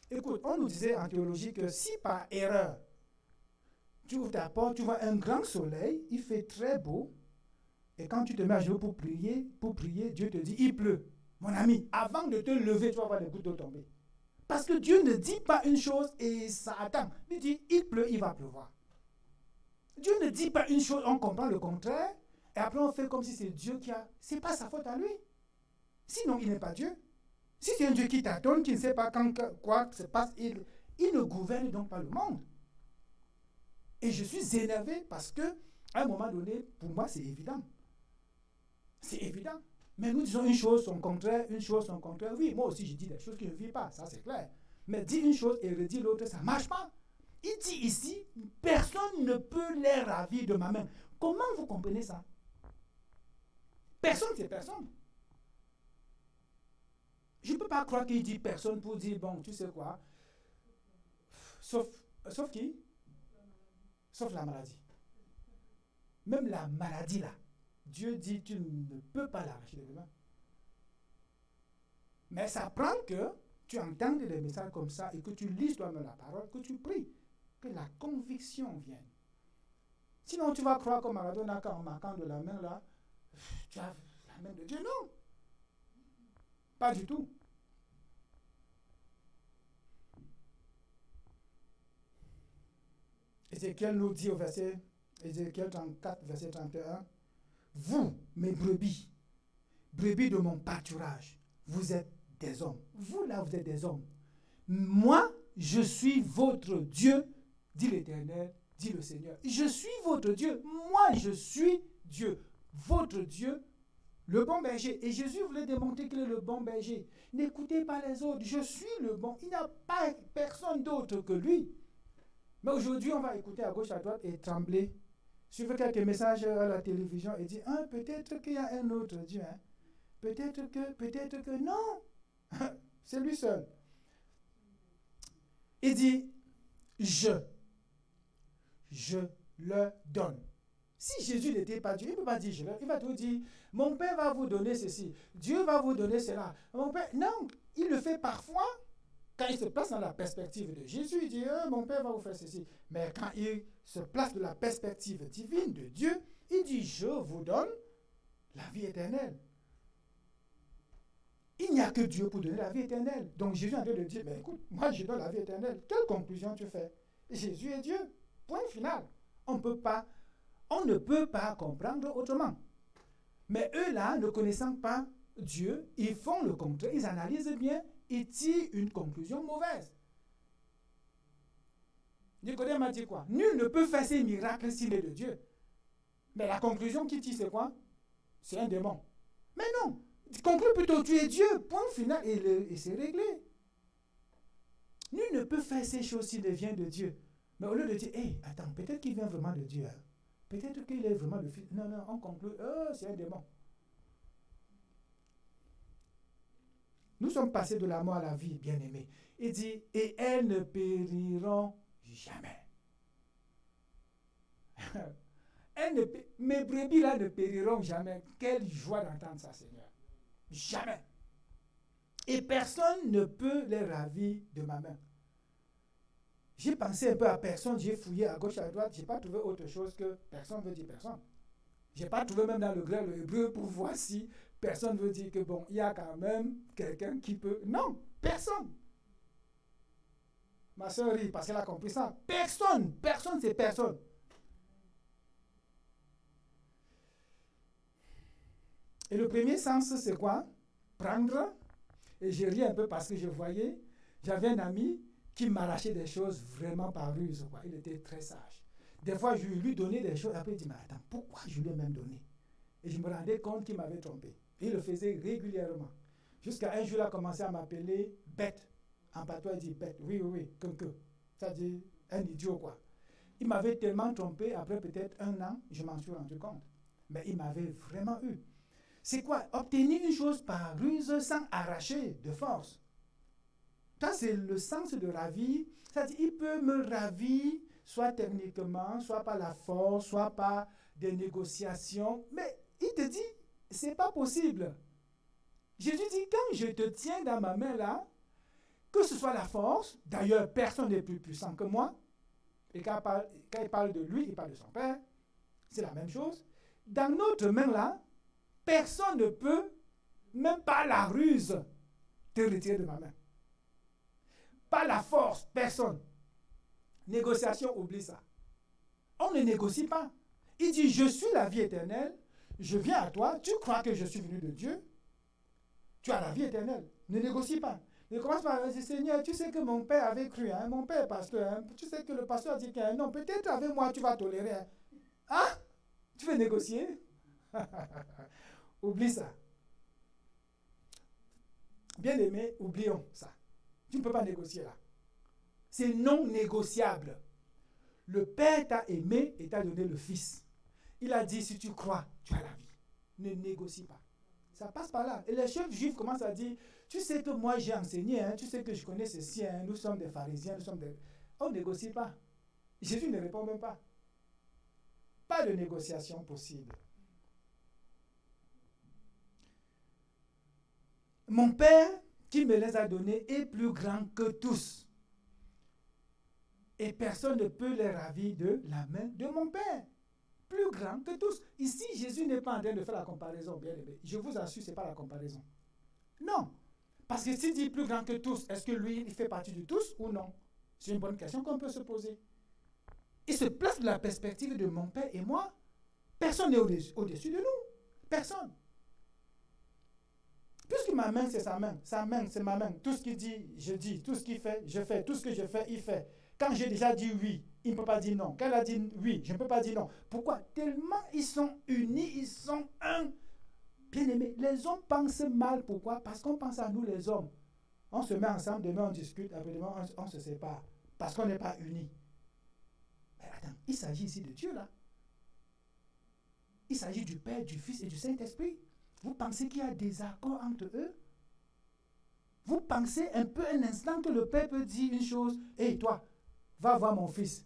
Écoute, on nous disait en théologie que si par erreur, tu ouvres ta porte, tu vois un grand soleil, il fait très beau, et quand tu te mets à genoux pour prier, Dieu te dit, il pleut. Mon ami, avant de te lever, tu vas voir les gouttes d'eau tomber. Parce que Dieu ne dit pas une chose et ça attend. Il dit, il pleut, il va pleuvoir. Dieu ne dit pas une chose, on comprend le contraire, et après on fait comme si c'est Dieu qui a... C'est pas sa faute à lui. Sinon, il n'est pas Dieu. Si c'est un Dieu qui t'attend, qui ne sait pas quand quoi se passe, il ne gouverne donc pas le monde. Et je suis énervé parce que, à un moment donné, pour moi, c'est évident. C'est évident. Mais nous disons une chose, son contraire, une chose, son contraire. Oui, moi aussi, je dis des choses qui ne vivent pas, ça c'est clair. Mais dis une chose et redis l'autre, ça ne marche pas. Il dit ici, personne ne peut les ravir de ma main. Comment vous comprenez ça? Personne, c'est personne. Je ne peux pas croire qu'il dit personne pour dire, bon, tu sais quoi, sauf qui? Sauf la maladie. Même la maladie là, Dieu dit, tu ne peux pas l'arracher de mes mains. Mais ça prend que tu entendes des messages comme ça et que tu lises toi-même la parole, que tu pries, que la conviction vienne. Sinon, tu vas croire comme Maradona en marquant de la main là, tu as la main de Dieu. Non. Pas du tout. Ézéchiel nous dit au verset, Ézéchiel 34, verset 31, vous, mes brebis, brebis de mon pâturage, vous êtes des hommes. Vous là, vous êtes des hommes. Moi, je suis votre Dieu, dit l'Éternel, dit le Seigneur. Je suis votre Dieu. Moi, je suis Dieu, votre Dieu, le bon berger. Et Jésus voulait démontrer qu'il est le bon berger. N'écoutez pas les autres. Je suis le bon. Il n'y a pas personne d'autre que lui. Mais aujourd'hui, on va écouter à gauche, à droite et trembler. Suivre quelques messages à la télévision et dire, ah, peut-être qu'il y a un autre Dieu. Hein. Peut-être que non. C'est lui seul. Il dit, je leur donne. Si Jésus n'était pas Dieu, il ne peut pas dire je leur. Il va tout dire, mon Père va vous donner ceci. Dieu va vous donner cela. Mon Père, non, il le fait parfois. Quand il se place dans la perspective de Jésus, il dit, mon Père va vous faire ceci. Mais quand il se place dans la perspective divine de Dieu, il dit, je vous donne la vie éternelle. Il n'y a que Dieu pour donner la vie éternelle. Donc Jésus est en train de dire, mais écoute, moi je donne la vie éternelle. Quelle conclusion tu fais? Jésus est Dieu. Point final. On ne peut pas comprendre autrement. Mais eux là, ne connaissant pas Dieu, ils font le contraire, ils analysent bien, ils tirent une conclusion mauvaise. Nicodème a dit quoi? Nul ne peut faire ces miracles s'il est de Dieu. Mais la conclusion qu'il tire, c'est quoi? C'est un démon. Mais non, conclue plutôt, tu es Dieu, point final, et c'est réglé. Nul ne peut faire ces choses s'il ne vient de Dieu. Mais au lieu de dire, hé, attends, peut-être qu'il vient vraiment de Dieu. Hein. Peut-être qu'il est vraiment le fils. Non, non, on conclut, c'est un démon. Nous sommes passés de la mort à la vie, bien-aimés. Il dit, et elles ne périront jamais. Mes brebis là ne périront jamais. Quelle joie d'entendre ça, Seigneur. Jamais. Et personne ne peut les ravir de ma main. J'ai pensé un peu à personne, j'ai fouillé à gauche, à droite, je n'ai pas trouvé autre chose que personne veut dire personne. Je n'ai pas trouvé même dans le grec, le hébreu, pour voir si personne veut dire que bon, il y a quand même quelqu'un qui peut. Non, personne. Ma soeur rit parce qu'elle a compris ça. Personne, personne, c'est personne. Et le premier sens, c'est quoi? Prendre. Et j'ai ri un peu parce que je voyais, j'avais un ami qui m'arrachait des choses vraiment par ruse. Quoi. Il était très sage. Des fois, je lui donnais des choses. Après, il dit, mais attends, pourquoi je lui ai même donné? Et je me rendais compte qu'il m'avait trompé. Et il le faisait régulièrement. Jusqu'à un jour, il a commencé à m'appeler bête. En patois, il dit bête. Oui, oui, oui, que. Ça dit un idiot, quoi. Il m'avait tellement trompé, après peut-être 1 an, je m'en suis rendu compte. Mais il m'avait vraiment eu. C'est quoi? Obtenir une chose par ruse sans arracher de force. Ça, c'est le sens de ravir. C'est-à-dire, il peut me ravir, soit techniquement, soit par la force, soit par des négociations. Mais il te dit, c'est pas possible. Jésus dit, quand je te tiens dans ma main là, que ce soit la force, d'ailleurs, personne n'est plus puissant que moi. Et quand il parle de lui, il parle de son Père. C'est la même chose. Dans notre main là, personne ne peut, même pas la ruse, te retirer de ma main. Pas la force, personne. Négociation, oublie ça. On ne négocie pas. Il dit, je suis la vie éternelle, je viens à toi, tu crois que je suis venu de Dieu, tu as la vie éternelle. Ne négocie pas. Ne commence pas à dire, Seigneur, tu sais que mon père avait cru, hein, mon père est pasteur, hein, tu sais que le pasteur a dit que non, peut-être avec moi tu vas tolérer. Hein, hein? Tu veux négocier? Oublie ça. Bien aimé, oublions ça. Tu ne peux pas négocier là. C'est non négociable. Le Père t'a aimé et t'a donné le Fils. Il a dit, si tu crois, tu as la vie. Ne négocie pas. Ça passe par là. Et les chefs juifs commencent à dire, tu sais que moi j'ai enseigné, hein, tu sais que je connais ceci, hein, nous sommes des pharisiens, nous sommes des... On ne négocie pas. Jésus ne répond même pas. Pas de négociation possible. Mon Père qui me les a donnés est plus grand que tous. Et personne ne peut les ravir de la main de mon Père. Plus grand que tous. Ici, Jésus n'est pas en train de faire la comparaison, bien aimé. Je vous assure, ce n'est pas la comparaison. Non. Parce que s'il dit plus grand que tous, est-ce que lui, il fait partie de tous ou non? C'est une bonne question qu'on peut se poser. Il se place de la perspective de mon Père et moi. Personne n'est au-dessus de nous. Personne. Puisque ma main, c'est sa main. Sa main, c'est ma main. Tout ce qu'il dit, je dis. Tout ce qu'il fait, je fais. Tout ce que je fais, il fait. Quand j'ai déjà dit oui, il ne peut pas dire non. Quand il a dit oui, je ne peux pas dire non. Pourquoi? Tellement ils sont unis, ils sont un. Bien aimé, les hommes pensent mal. Pourquoi? Parce qu'on pense à nous les hommes. On se met ensemble, demain on discute, après demain on se sépare. Parce qu'on n'est pas unis. Mais attends, il s'agit ici de Dieu là. Il s'agit du Père, du Fils et du Saint-Esprit. Vous pensez qu'il y a des accords entre eux? Vous pensez un peu un instant que le Père peut dire une chose, hey, toi, va voir mon fils.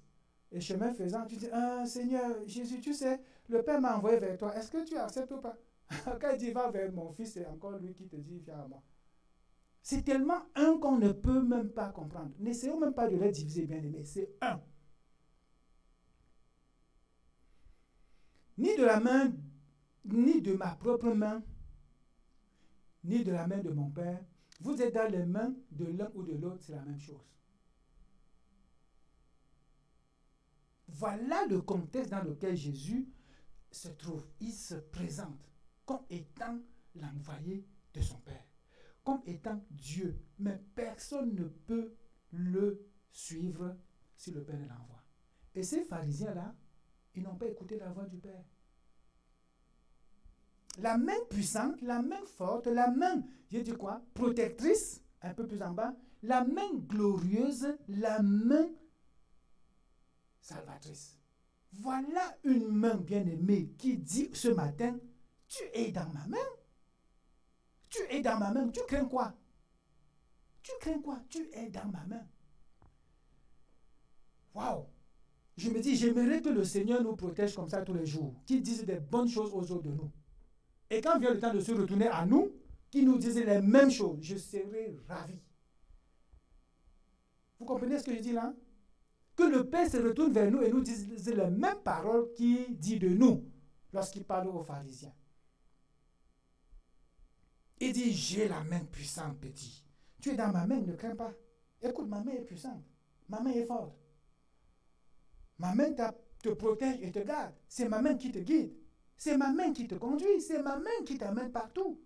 Et chemin faisant, tu dis, Seigneur, Jésus, tu sais, le Père m'a envoyé vers toi. Est-ce que tu acceptes ou pas? Quand il dit, va vers mon fils, c'est encore lui qui te dit, viens à moi. C'est tellement un qu'on ne peut même pas comprendre. N'essayons même pas de les diviser, bien aimés. C'est un. Ni de la main, ni de ma propre main, ni de la main de mon Père. Vous êtes dans les mains de l'un ou de l'autre, c'est la même chose. Voilà le contexte dans lequel Jésus se trouve. Il se présente comme étant l'envoyé de son Père, comme étant Dieu. Mais personne ne peut le suivre si le Père ne l'envoie. Et ces pharisiens-là, ils n'ont pas écouté la voix du Père. La main puissante, la main forte, la main, j'ai dit quoi, protectrice, un peu plus en bas, la main glorieuse, la main salvatrice. Voilà une main bien-aimée qui dit ce matin, tu es dans ma main. Tu es dans ma main. Tu crains quoi? Tu crains quoi? Tu es dans ma main. Waouh! Je me dis, j'aimerais que le Seigneur nous protège comme ça tous les jours, qu'il dise des bonnes choses aux autres de nous. Et quand vient le temps de se retourner à nous, qu'il nous dise les mêmes choses, je serai ravi. Vous comprenez ce que je dis là? Que le Père se retourne vers nous et nous dise les mêmes paroles qu'il dit de nous lorsqu'il parle aux pharisiens. Il dit, j'ai la main puissante, petit. Tu es dans ma main, ne crains pas. Écoute, ma main est puissante. Ma main est forte. Ma main te protège et te garde. C'est ma main qui te guide. C'est ma main qui te conduit. C'est ma main qui t'amène partout.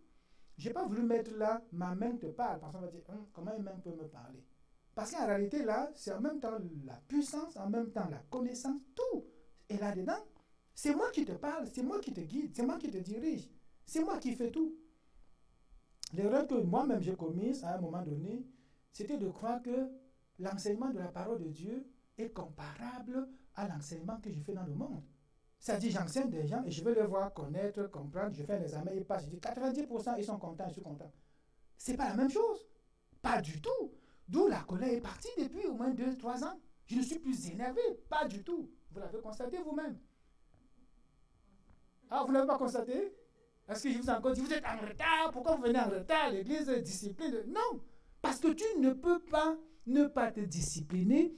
Je n'ai pas voulu mettre là, ma main te parle. Parce qu'on va dire, comment une main peut me parler? Parce qu'en réalité, là, c'est en même temps la puissance, en même temps la connaissance, tout est là-dedans. C'est moi qui te parle, c'est moi qui te guide, c'est moi qui te dirige. C'est moi qui fais tout. L'erreur que moi-même j'ai commise à un moment donné, c'était de croire que l'enseignement de la parole de Dieu est comparable à l'enseignement que je fais dans le monde. C'est-à-dire, j'enseigne des gens et je veux les voir connaître, comprendre, je fais un examen, ils passent, je dis 90% ils sont contents, je suis content. C'est pas la même chose. Pas du tout. D'où la colère est partie depuis au moins 2-3 ans. Je ne suis plus énervé, pas du tout. Vous l'avez constaté vous-même. Ah, vous ne l'avez pas constaté? Est-ce que je vous ai encore dit, vous êtes en retard, pourquoi vous venez en retard, l'église est discipline? Non, parce que tu ne peux pas ne pas te discipliner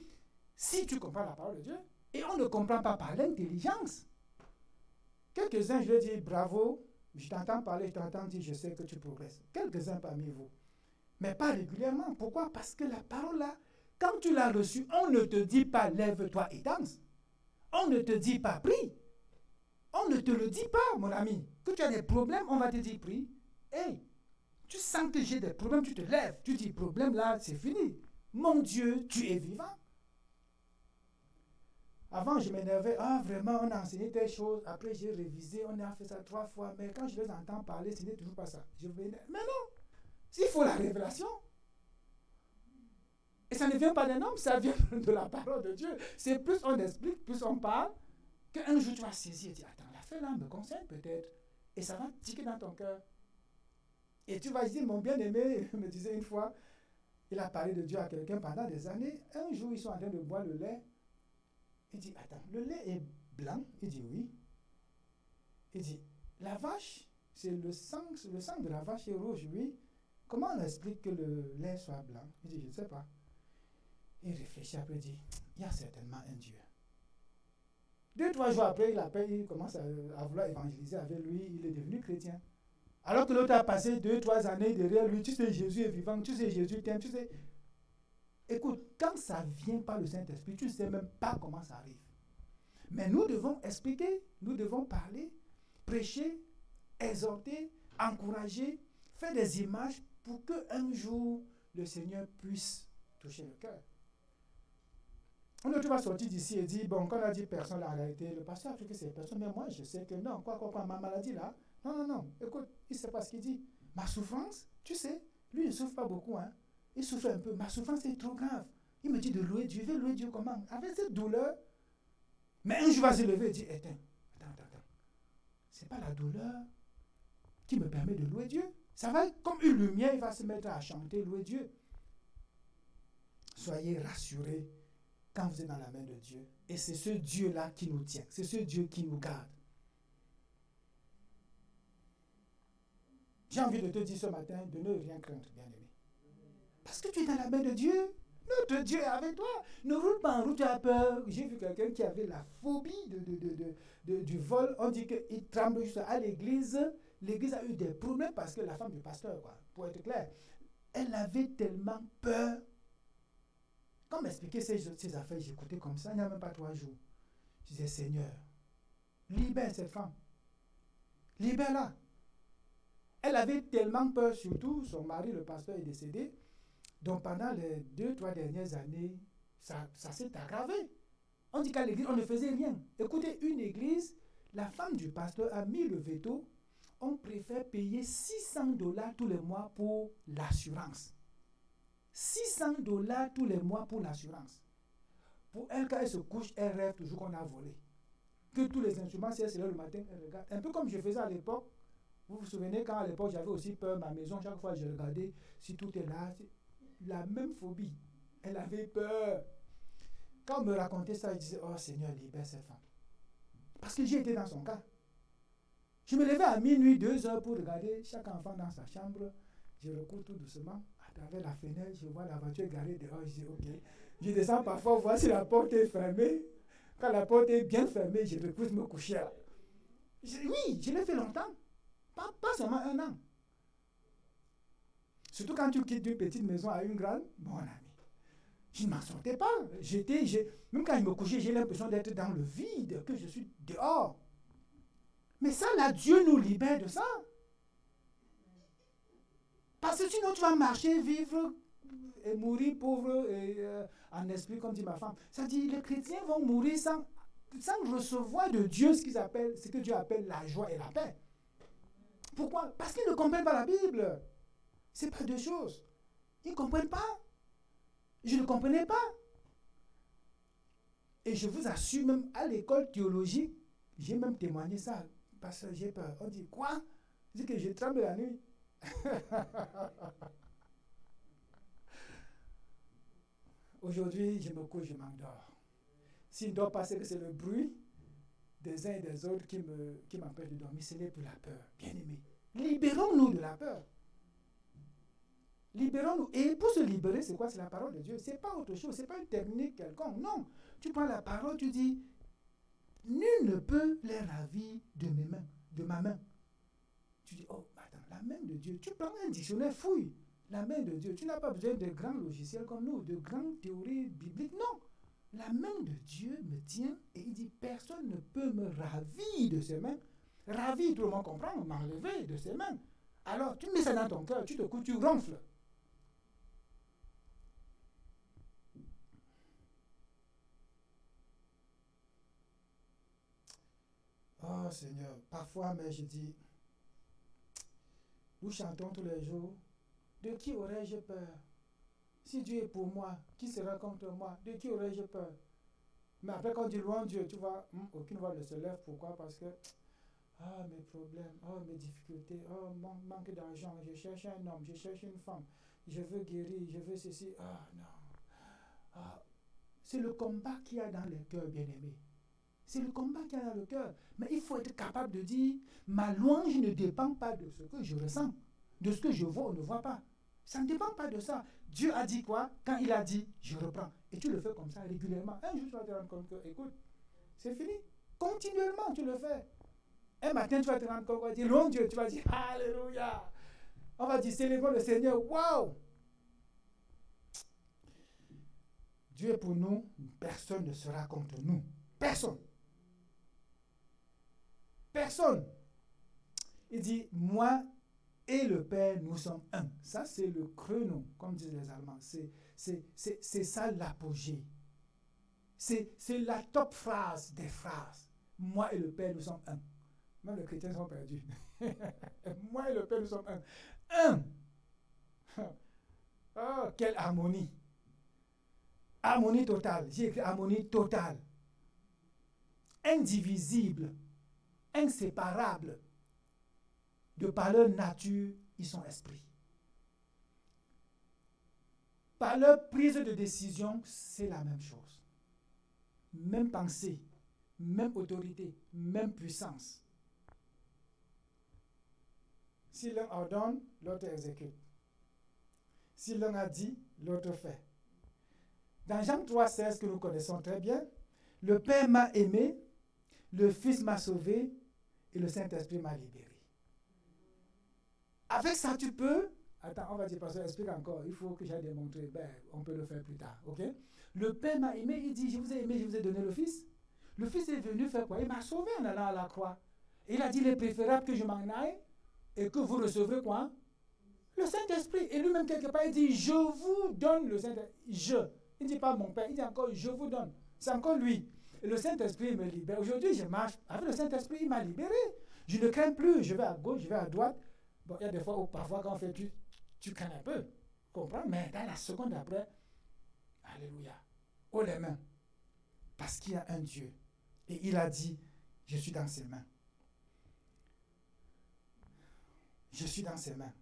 si tu comprends la parole de Dieu. Et on ne comprend pas par l'intelligence. Quelques-uns, je leur dis, bravo, je t'entends parler, je t'entends dire, je sais que tu progresses. Quelques-uns parmi vous. Mais pas régulièrement. Pourquoi? Parce que la parole là, quand tu l'as reçue, on ne te dit pas lève-toi et danse. On ne te dit pas prie. On ne te le dit pas, mon ami. Que tu as des problèmes, on va te dire prie. Hey, tu sens que j'ai des problèmes, tu te lèves. Tu dis problème là, c'est fini. Mon Dieu, tu es vivant. Avant, je m'énervais. Ah, vraiment, on a enseigné telle chose. Après, j'ai révisé. On a fait ça 3 fois. Mais quand je les entends parler, ce n'est toujours pas ça. Je m'énerve. Mais non. S'il faut la révélation. Et ça ne vient pas d'un homme, ça vient de la parole de Dieu. C'est plus on explique, plus on parle, qu'un jour tu vas saisir et dire, attends, l'affaire là me concerne peut-être. Et ça va tiquer dans ton cœur. Et tu vas dire, mon bien-aimé me disait une fois, il a parlé de Dieu à quelqu'un pendant des années. Un jour, ils sont en train de boire le lait. Il dit, attends, le lait est blanc? Il dit, oui. Il dit, la vache, c'est le sang de la vache est rouge, oui. Comment on explique que le lait soit blanc? Il dit, je ne sais pas. Il réfléchit après, il dit, il y a certainement un Dieu. 2-3 jours après, il commence à vouloir évangéliser avec lui, il est devenu chrétien. Alors que l'autre a passé 2-3 années derrière lui, tu sais, Jésus est vivant, tu sais, Jésus t'aime, tu sais. Écoute, quand ça vient par le Saint-Esprit, tu ne sais même pas comment ça arrive. Mais nous devons expliquer, nous devons parler, prêcher, exhorter, encourager, faire des images pour qu'un jour, le Seigneur puisse toucher le cœur. On ne va sortir d'ici et dire, bon, quand on a dit personne, la réalité, le pasteur a fait que c'est personne, mais moi, je sais que non, quoi, ma maladie là, non, écoute, il ne sait pas ce qu'il dit. Ma souffrance, tu sais, lui, il ne souffre pas beaucoup, hein. Il souffre un peu, ma souffrance est trop grave. Il me dit de louer Dieu, je vais louer Dieu comment? Avec cette douleur. Mais un jour, il va se lever et dire, attends. C'est pas la douleur qui me permet de louer Dieu. Ça va être comme une lumière, il va se mettre à chanter, louer Dieu. Soyez rassurés quand vous êtes dans la main de Dieu. Et c'est ce Dieu-là qui nous tient. C'est ce Dieu qui nous garde. J'ai envie de te dire ce matin de ne rien craindre, bien-aimé. Parce que tu es dans la main de Dieu. Notre Dieu est avec toi. Ne roule pas en route, tu as peur. J'ai vu quelqu'un qui avait la phobie du vol. On dit qu'il tremble juste à l'église. L'église a eu des problèmes parce que la femme du pasteur, quoi, pour être clair, elle avait tellement peur. Quand m'expliquer ces affaires, j'écoutais comme ça, il n'y a même pas 3 jours. Je disais, Seigneur, libère cette femme. Libère-la. Elle avait tellement peur, surtout, son mari, le pasteur, est décédé. Donc pendant les 2-3 dernières années, ça s'est aggravé. On dit qu'à l'église, on ne faisait rien. Écoutez, une église, la femme du pasteur a mis le veto. On préfère payer $600 tous les mois pour l'assurance. $600 tous les mois pour l'assurance. Pour elle, quand elle se couche, elle rêve toujours qu'on a volé. Que tous les instruments, si elle se lève le matin, elle regarde. Un peu comme je faisais à l'époque. Vous vous souvenez quand à l'époque j'avais aussi peur, ma maison, chaque fois je regardais si tout est là. La même phobie. Elle avait peur. Quand on me racontait ça, je disais, oh Seigneur, libère cette femme. Parce que j'ai été dans son cas. Je me levais à minuit, 2 heures pour regarder chaque enfant dans sa chambre. Je recours tout doucement. À travers la fenêtre, je vois la voiture garée dehors. Je dis, ok. Je descends parfois voir si la porte est fermée. Quand la porte est bien fermée, je repousse me coucher là. Oui, je l'ai fait longtemps. Pas seulement 1 an. Surtout quand tu quittes une petite maison à une grande, mon ami. Je ne m'en sortais pas. Même quand je me couchais, j'ai l'impression d'être dans le vide, que je suis dehors. Mais ça, là, Dieu nous libère de ça. Parce que sinon, tu vas marcher, vivre et mourir pauvre et, en esprit, comme dit ma femme. Ça dit, les chrétiens vont mourir sans recevoir de Dieu ce que Dieu appelle la joie et la paix. Pourquoi? Parce qu'ils ne comprennent pas la Bible. Ce n'est pas 2 choses. Ils ne comprennent pas. Je ne comprenais pas. Et je vous assure, même à l'école théologique, j'ai même témoigné ça. Parce que j'ai peur. On dit, quoi? Je dis que je tremble la nuit. Aujourd'hui, je me couche, je m'endors. S'il ne dort pas, c'est que c'est le bruit des uns et des autres qui m'empêche de dormir. Ce n'est plus la peur. Bien-aimés, libérons-nous de la peur. Libérons-nous. Et pour se libérer, c'est quoi? C'est la parole de Dieu. Ce n'est pas autre chose. Ce n'est pas une technique quelconque. Non. Tu prends la parole, tu dis, nul ne peut les ravir de ma main. Tu dis, oh, attends, la main de Dieu. Tu prends un dictionnaire, fouille. La main de Dieu. Tu n'as pas besoin de grands logiciels comme nous, de grandes théories bibliques. Non. La main de Dieu me tient et il dit, personne ne peut me ravir de ses mains. Ravir, tout le monde comprend, m'enlever de ses mains. Alors, tu mets ça dans ton cœur, tu te couches, tu ronfles. Oh Seigneur, parfois, mais je dis, nous chantons tous les jours, de qui aurais-je peur? Si Dieu est pour moi, qui sera contre moi? De qui aurais-je peur? Mais après, quand on dit loin Dieu, tu vois, aucune voix ne se lève. Pourquoi? Parce que, mes problèmes, mes difficultés, manque d'argent, je cherche un homme, je cherche une femme, je veux guérir, je veux ceci. Non. C'est le combat qu'il y a dans les cœurs, bien-aimés. C'est le combat qu'il y a dans le cœur. Mais il faut être capable de dire, ma louange ne dépend pas de ce que je ressens, de ce que je vois ou ne vois pas. Ça ne dépend pas de ça. Dieu a dit quoi? Quand il a dit, je reprends. Et tu le fais comme ça régulièrement. Un jour, tu vas te rendre compte que, écoute, c'est fini. Continuellement, tu le fais. Un matin, tu vas te rendre compte, tu vas dire, non Dieu, tu vas dire, alléluia. On va dire, célébrons le Seigneur. Waouh! Dieu est pour nous, personne ne sera contre nous. Personne. Personne. Il dit, moi et le Père, nous sommes un. Ça, c'est le chrono, comme disent les Allemands. C'est ça l'apogée. C'est la top phrase des phrases. Moi et le Père, nous sommes un. Même les chrétiens sont perdus. Moi et le Père, nous sommes un. Un. Oh, quelle harmonie. Harmonie totale. J'ai écrit harmonie totale. Indivisible. Inséparable. De par leur nature, ils sont esprits. Par leur prise de décision, c'est la même chose. Même pensée, même autorité, même puissance. Si l'un ordonne, l'autre exécute. Si l'un a dit, l'autre fait. Dans Jean 3,16 que nous connaissons très bien, le Père m'a aimé, le Fils m'a sauvé et le Saint-Esprit m'a libéré. Avec ça, tu peux... Attends, on va dire, pasteur, explique encore. Il faut que j'aille démontrer. On peut le faire plus tard, ok? Le Père m'a aimé, il dit, je vous ai aimé, je vous ai donné le Fils. Le Fils est venu faire quoi? Il m'a sauvé en allant à la croix. Et il a dit, il est préférable que je m'en aille et que vous recevrez quoi? Le Saint-Esprit. Et lui-même, quelque part, il dit, je vous donne le Saint-Esprit. Il ne dit pas mon Père, il dit encore, je vous donne. C'est encore lui. Et le Saint-Esprit me libère. Aujourd'hui, je marche avec le Saint-Esprit, il m'a libéré. Je ne crains plus. Je vais à gauche, je vais à droite. Bon, il y a des fois où parfois quand on fait, tu crains un peu. Comprends? Mais dans la seconde après, alléluia, haut les mains. Parce qu'il y a un Dieu. Et il a dit, je suis dans ses mains. Je suis dans ses mains.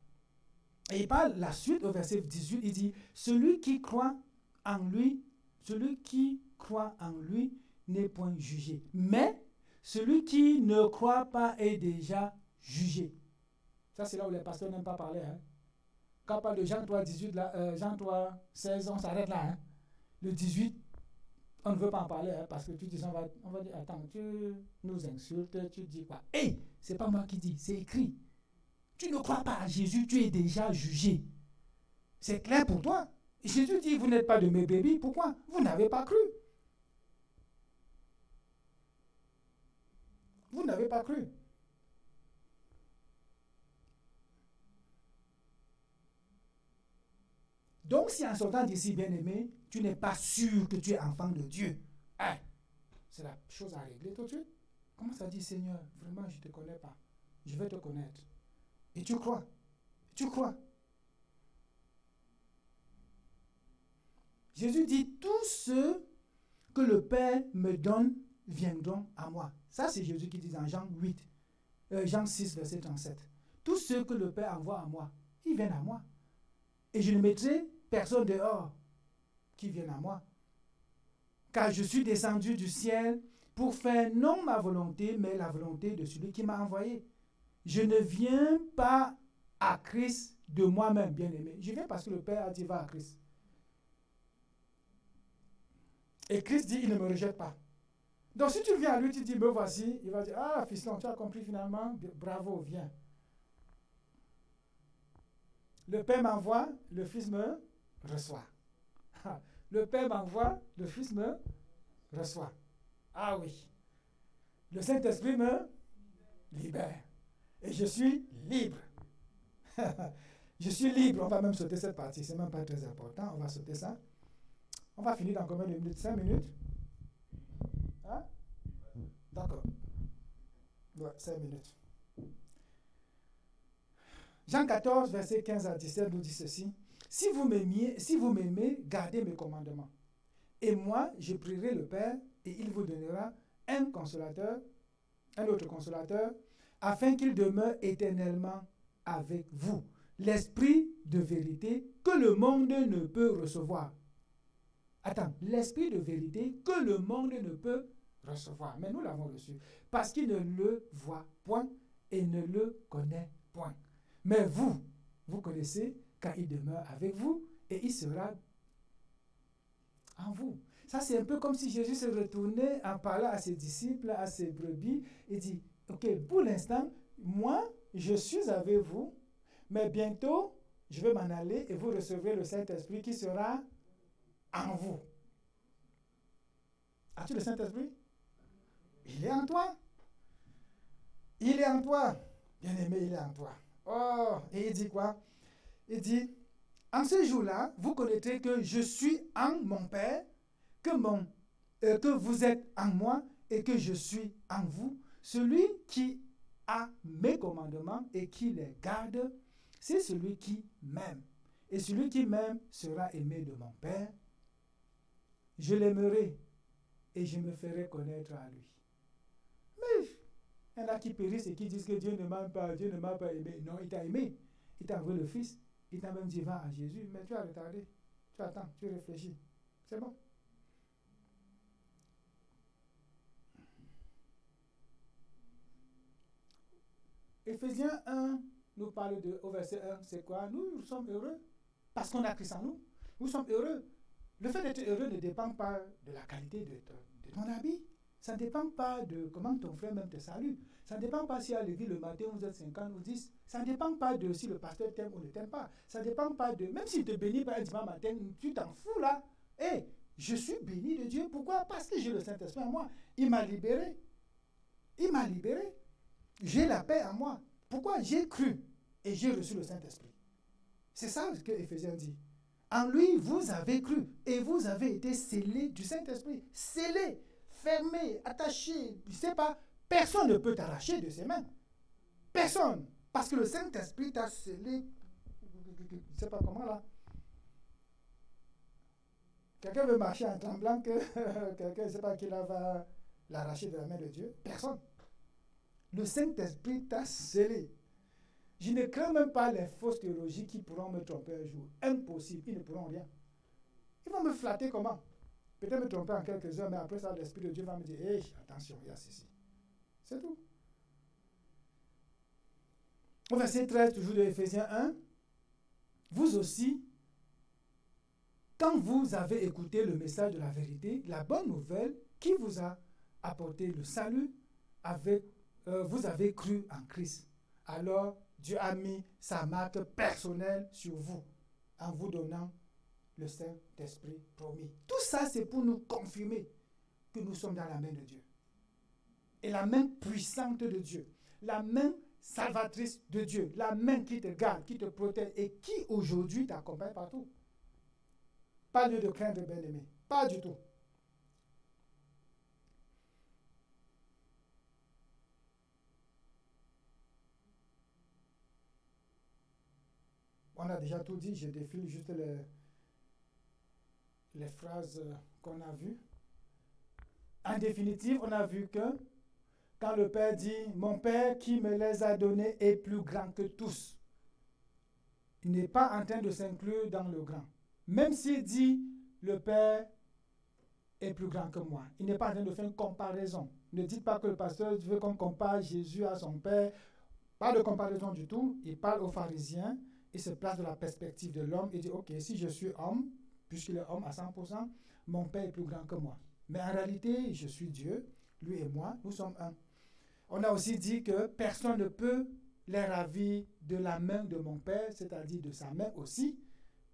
Et il parle la suite au verset 18, il dit, celui qui croit en lui n'est point jugé. Mais celui qui ne croit pas est déjà jugé. Ça, c'est là où les pasteurs n'aiment pas parler. Hein. Quand on parle de Jean 3, 18, là, Jean 3, 16, on s'arrête là. Hein. Le 18, on ne veut pas en parler hein, parce que tu dis, on va dire, attends, tu nous insultes, tu dis quoi? Hey, c'est pas moi qui dis, c'est écrit. Tu ne crois pas à Jésus, tu es déjà jugé. C'est clair pour toi. Jésus dit, vous n'êtes pas de mes bébés. Pourquoi? Vous n'avez pas cru. Vous n'avez pas cru. Donc, si en sortant d'ici, bien-aimé, tu n'es pas sûr que tu es enfant de Dieu, hein, c'est la chose à régler tout de suite. Comment ça dit, Seigneur, vraiment, je ne te connais pas. Je vais te connaître. Et tu crois. Tu crois. Jésus dit, tous ceux que le Père me donne viendront à moi. Ça, c'est Jésus qui dit dans Jean 6, verset 37. Tous ceux que le Père envoie à moi, ils viennent à moi. Et je ne mettrai personne dehors qui vienne à moi. Car je suis descendu du ciel pour faire non ma volonté, mais la volonté de celui qui m'a envoyé. Je ne viens pas à Christ de moi-même, bien-aimé. Je viens parce que le Père a dit, va à Christ. Et Christ dit, il ne me rejette pas. Donc si tu viens à lui, tu dis, me voici, il va dire, ah, fiston, tu as compris finalement, bravo, viens. Le Père m'envoie, le Fils me reçoit. Le Père m'envoie, le Fils me reçoit. Ah oui. Le Saint-Esprit me libère. Et je suis libre. Je suis libre. On va même sauter cette partie. Ce n'est même pas très important. On va sauter ça. On va finir dans combien de minutes? 5 minutes? Hein? D'accord. Ouais, 5 minutes. Jean 14, verset 15 à 17 nous dit ceci. Si vous m'aimez, gardez mes commandements. Et moi, je prierai le Père, et il vous donnera un autre consolateur, afin qu'il demeure éternellement avec vous. L'esprit de vérité que le monde ne peut recevoir. Attends, l'esprit de vérité que le monde ne peut recevoir. Mais nous l'avons reçu. Parce qu'il ne le voit point et ne le connaît point. Mais vous connaissez quand il demeure avec vous et il sera en vous. Ça, c'est un peu comme si Jésus se retournait en parlant à ses disciples, à ses brebis, et dit, ok, pour l'instant, moi, je suis avec vous, mais bientôt, je vais m'en aller et vous recevrez le Saint-Esprit qui sera en vous. As-tu le Saint-Esprit? Il est en toi. Il est en toi. Bien-aimé, il est en toi. Oh, et il dit quoi? Il dit, en ce jour-là, vous connaîtrez que je suis en mon Père, que vous êtes en moi et que je suis en vous. Celui qui a mes commandements et qui les garde, c'est celui qui m'aime. Et celui qui m'aime sera aimé de mon Père. Je l'aimerai et je me ferai connaître à lui. Mais il y en a qui périssent et qui disent que Dieu ne m'aime pas, Dieu ne m'a pas aimé. Non, il t'a aimé. Il t'a envoyé le Fils. Il t'a même dit va à Jésus. Mais tu as retardé. Tu attends, tu réfléchis. C'est bon. Éphésiens 1 nous parle au verset 1. C'est quoi? Nous sommes heureux parce qu'on a Christ en nous. Nous sommes heureux. Le fait d'être heureux ne dépend pas de la qualité de ton habit. Ça ne dépend pas de comment ton frère même te salue. Ça ne dépend pas si à l'église le matin vous êtes 50 ou 10. Ça ne dépend pas de si le pasteur t'aime ou ne t'aime pas. Ça ne dépend pas de... Même s'il te bénit par un dimanche matin, tu t'en fous là. Hé, je suis béni de Dieu. Pourquoi? Parce que j'ai le Saint-Esprit en moi. Il m'a libéré. Il m'a libéré. J'ai la paix en moi. Pourquoi? J'ai cru et j'ai reçu le Saint-Esprit. C'est ça que Éphésiens dit. En lui, vous avez cru et vous avez été scellés du Saint-Esprit. Scellés, fermés, attachés. Je ne sais pas, personne ne peut t'arracher de ses mains. Personne. Parce que le Saint-Esprit t'a scellé. Je ne sais pas comment là. Quelqu'un veut marcher en tremblant que quelqu'un ne sait pas qui là va l'arracher de la main de Dieu? Personne. Le Saint-Esprit t'a scellé. Je ne crains même pas les fausses théologies qui pourront me tromper un jour. Impossible, ils ne pourront rien. Ils vont me flatter comment? Peut-être me tromper en quelques heures, mais après ça, l'Esprit de Dieu va me dire, hé, attention, il y a ceci. C'est tout. Au verset 13, toujours de Éphésiens 1, vous aussi, quand vous avez écouté le message de la vérité, la bonne nouvelle qui vous a apporté le salut, vous avez cru en Christ. Alors, Dieu a mis sa marque personnelle sur vous, en vous donnant le Saint-Esprit promis. Tout ça, c'est pour nous confirmer que nous sommes dans la main de Dieu. Et la main puissante de Dieu, la main salvatrice de Dieu, la main qui te garde, qui te protège et qui aujourd'hui t'accompagne partout. Pas lieu de craindre, bien-aimé. Pas du tout. On a déjà tout dit, je défile juste les phrases qu'on a vues. En définitive, on a vu que quand le Père dit « Mon Père qui me les a donnés est plus grand que tous », il n'est pas en train de s'inclure dans le grand. Même s'il dit « Le Père est plus grand que moi », il n'est pas en train de faire une comparaison. Ne dites pas que le pasteur veut qu'on compare Jésus à son Père. Pas de comparaison du tout. Il parle aux pharisiens, il se place de la perspective de l'homme et dit « Ok, si je suis homme, puisqu'il est homme à 100%, mon Père est plus grand que moi. Mais en réalité, je suis Dieu, lui et moi, nous sommes un. » On a aussi dit que personne ne peut les ravir de la main de mon Père, c'est-à-dire de sa main aussi,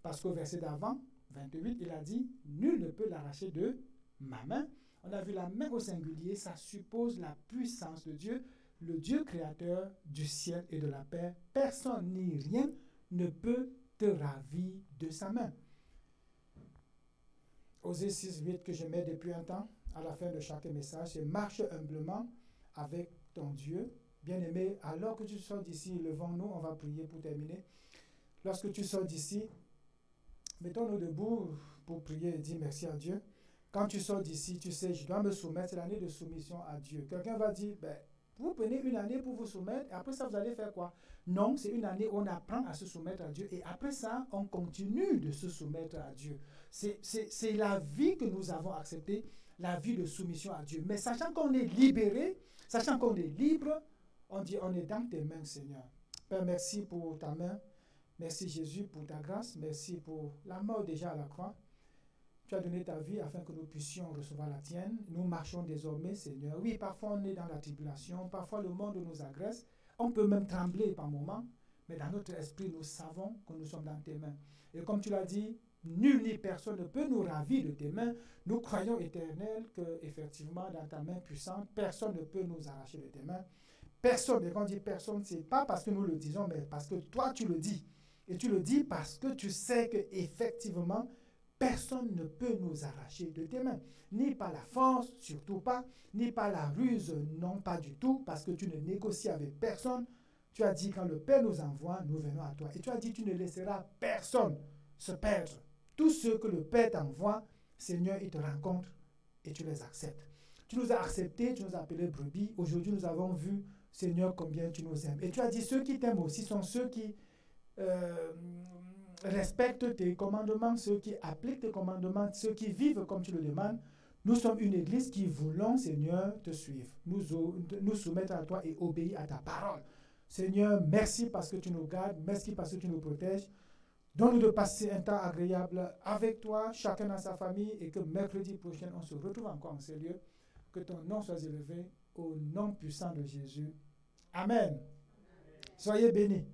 parce qu'au verset d'avant, 28, il a dit « Nul ne peut l'arracher de ma main. » On a vu la main au singulier, ça suppose la puissance de Dieu, le Dieu créateur du ciel et de la terre. Personne ni rien ne peut te ravir de sa main. Osée 6:8 que je mets depuis un temps, à la fin de chaque message, c'est « Marche humblement avec ton Dieu. » Bien-aimé, alors que tu sors d'ici, levons-nous, on va prier pour terminer. Lorsque tu sors d'ici, mettons-nous debout pour prier et dire merci à Dieu. Quand tu sors d'ici, tu sais, je dois me soumettre, c'est l'année de soumission à Dieu. Quelqu'un va dire, ben, vous prenez une année pour vous soumettre, et après ça, vous allez faire quoi? Non, c'est une année où on apprend à se soumettre à Dieu, et après ça, on continue de se soumettre à Dieu. C'est la vie que nous avons acceptée, la vie de soumission à Dieu. Mais sachant qu'on est libéré, sachant qu'on est libre, on dit, on est dans tes mains, Seigneur. Père, merci pour ta main. Merci Jésus pour ta grâce. Merci pour la mort déjà à la croix. Tu as donné ta vie afin que nous puissions recevoir la tienne. Nous marchons désormais, Seigneur. Oui, parfois on est dans la tribulation. Parfois le monde nous agresse. On peut même trembler par moments. Mais dans notre esprit, nous savons que nous sommes dans tes mains. Et comme tu l'as dit, nul ni personne ne peut nous ravir de tes mains. Nous croyons, Éternel, que effectivement dans ta main puissante, personne ne peut nous arracher de tes mains. Personne, et quand on dit personne, ce n'est pas parce que nous le disons, mais parce que toi tu le dis. Et tu le dis parce que tu sais qu'effectivement, personne ne peut nous arracher de tes mains. Ni par la force, surtout pas, ni par la ruse, non pas du tout, parce que tu ne négocies avec personne. Tu as dit, quand le Père nous envoie, nous venons à toi. Et tu as dit, tu ne laisseras personne se perdre. Tous ceux que le Père t'envoie, Seigneur, ils te rencontrent et tu les acceptes. Tu nous as acceptés, tu nous as appelés brebis. Aujourd'hui, nous avons vu, Seigneur, combien tu nous aimes. Et tu as dit, ceux qui t'aiment aussi sont ceux qui respectent tes commandements, ceux qui appliquent tes commandements, ceux qui vivent comme tu le demandes. Nous sommes une église qui voulons, Seigneur, te suivre, nous soumettre à toi et obéir à ta parole. Seigneur, merci parce que tu nous gardes, merci parce que tu nous protèges. Donne-nous de passer un temps agréable avec toi, chacun dans sa famille, et que mercredi prochain, on se retrouve encore en ces lieux. Que ton nom soit élevé au nom puissant de Jésus. Amen. Soyez bénis.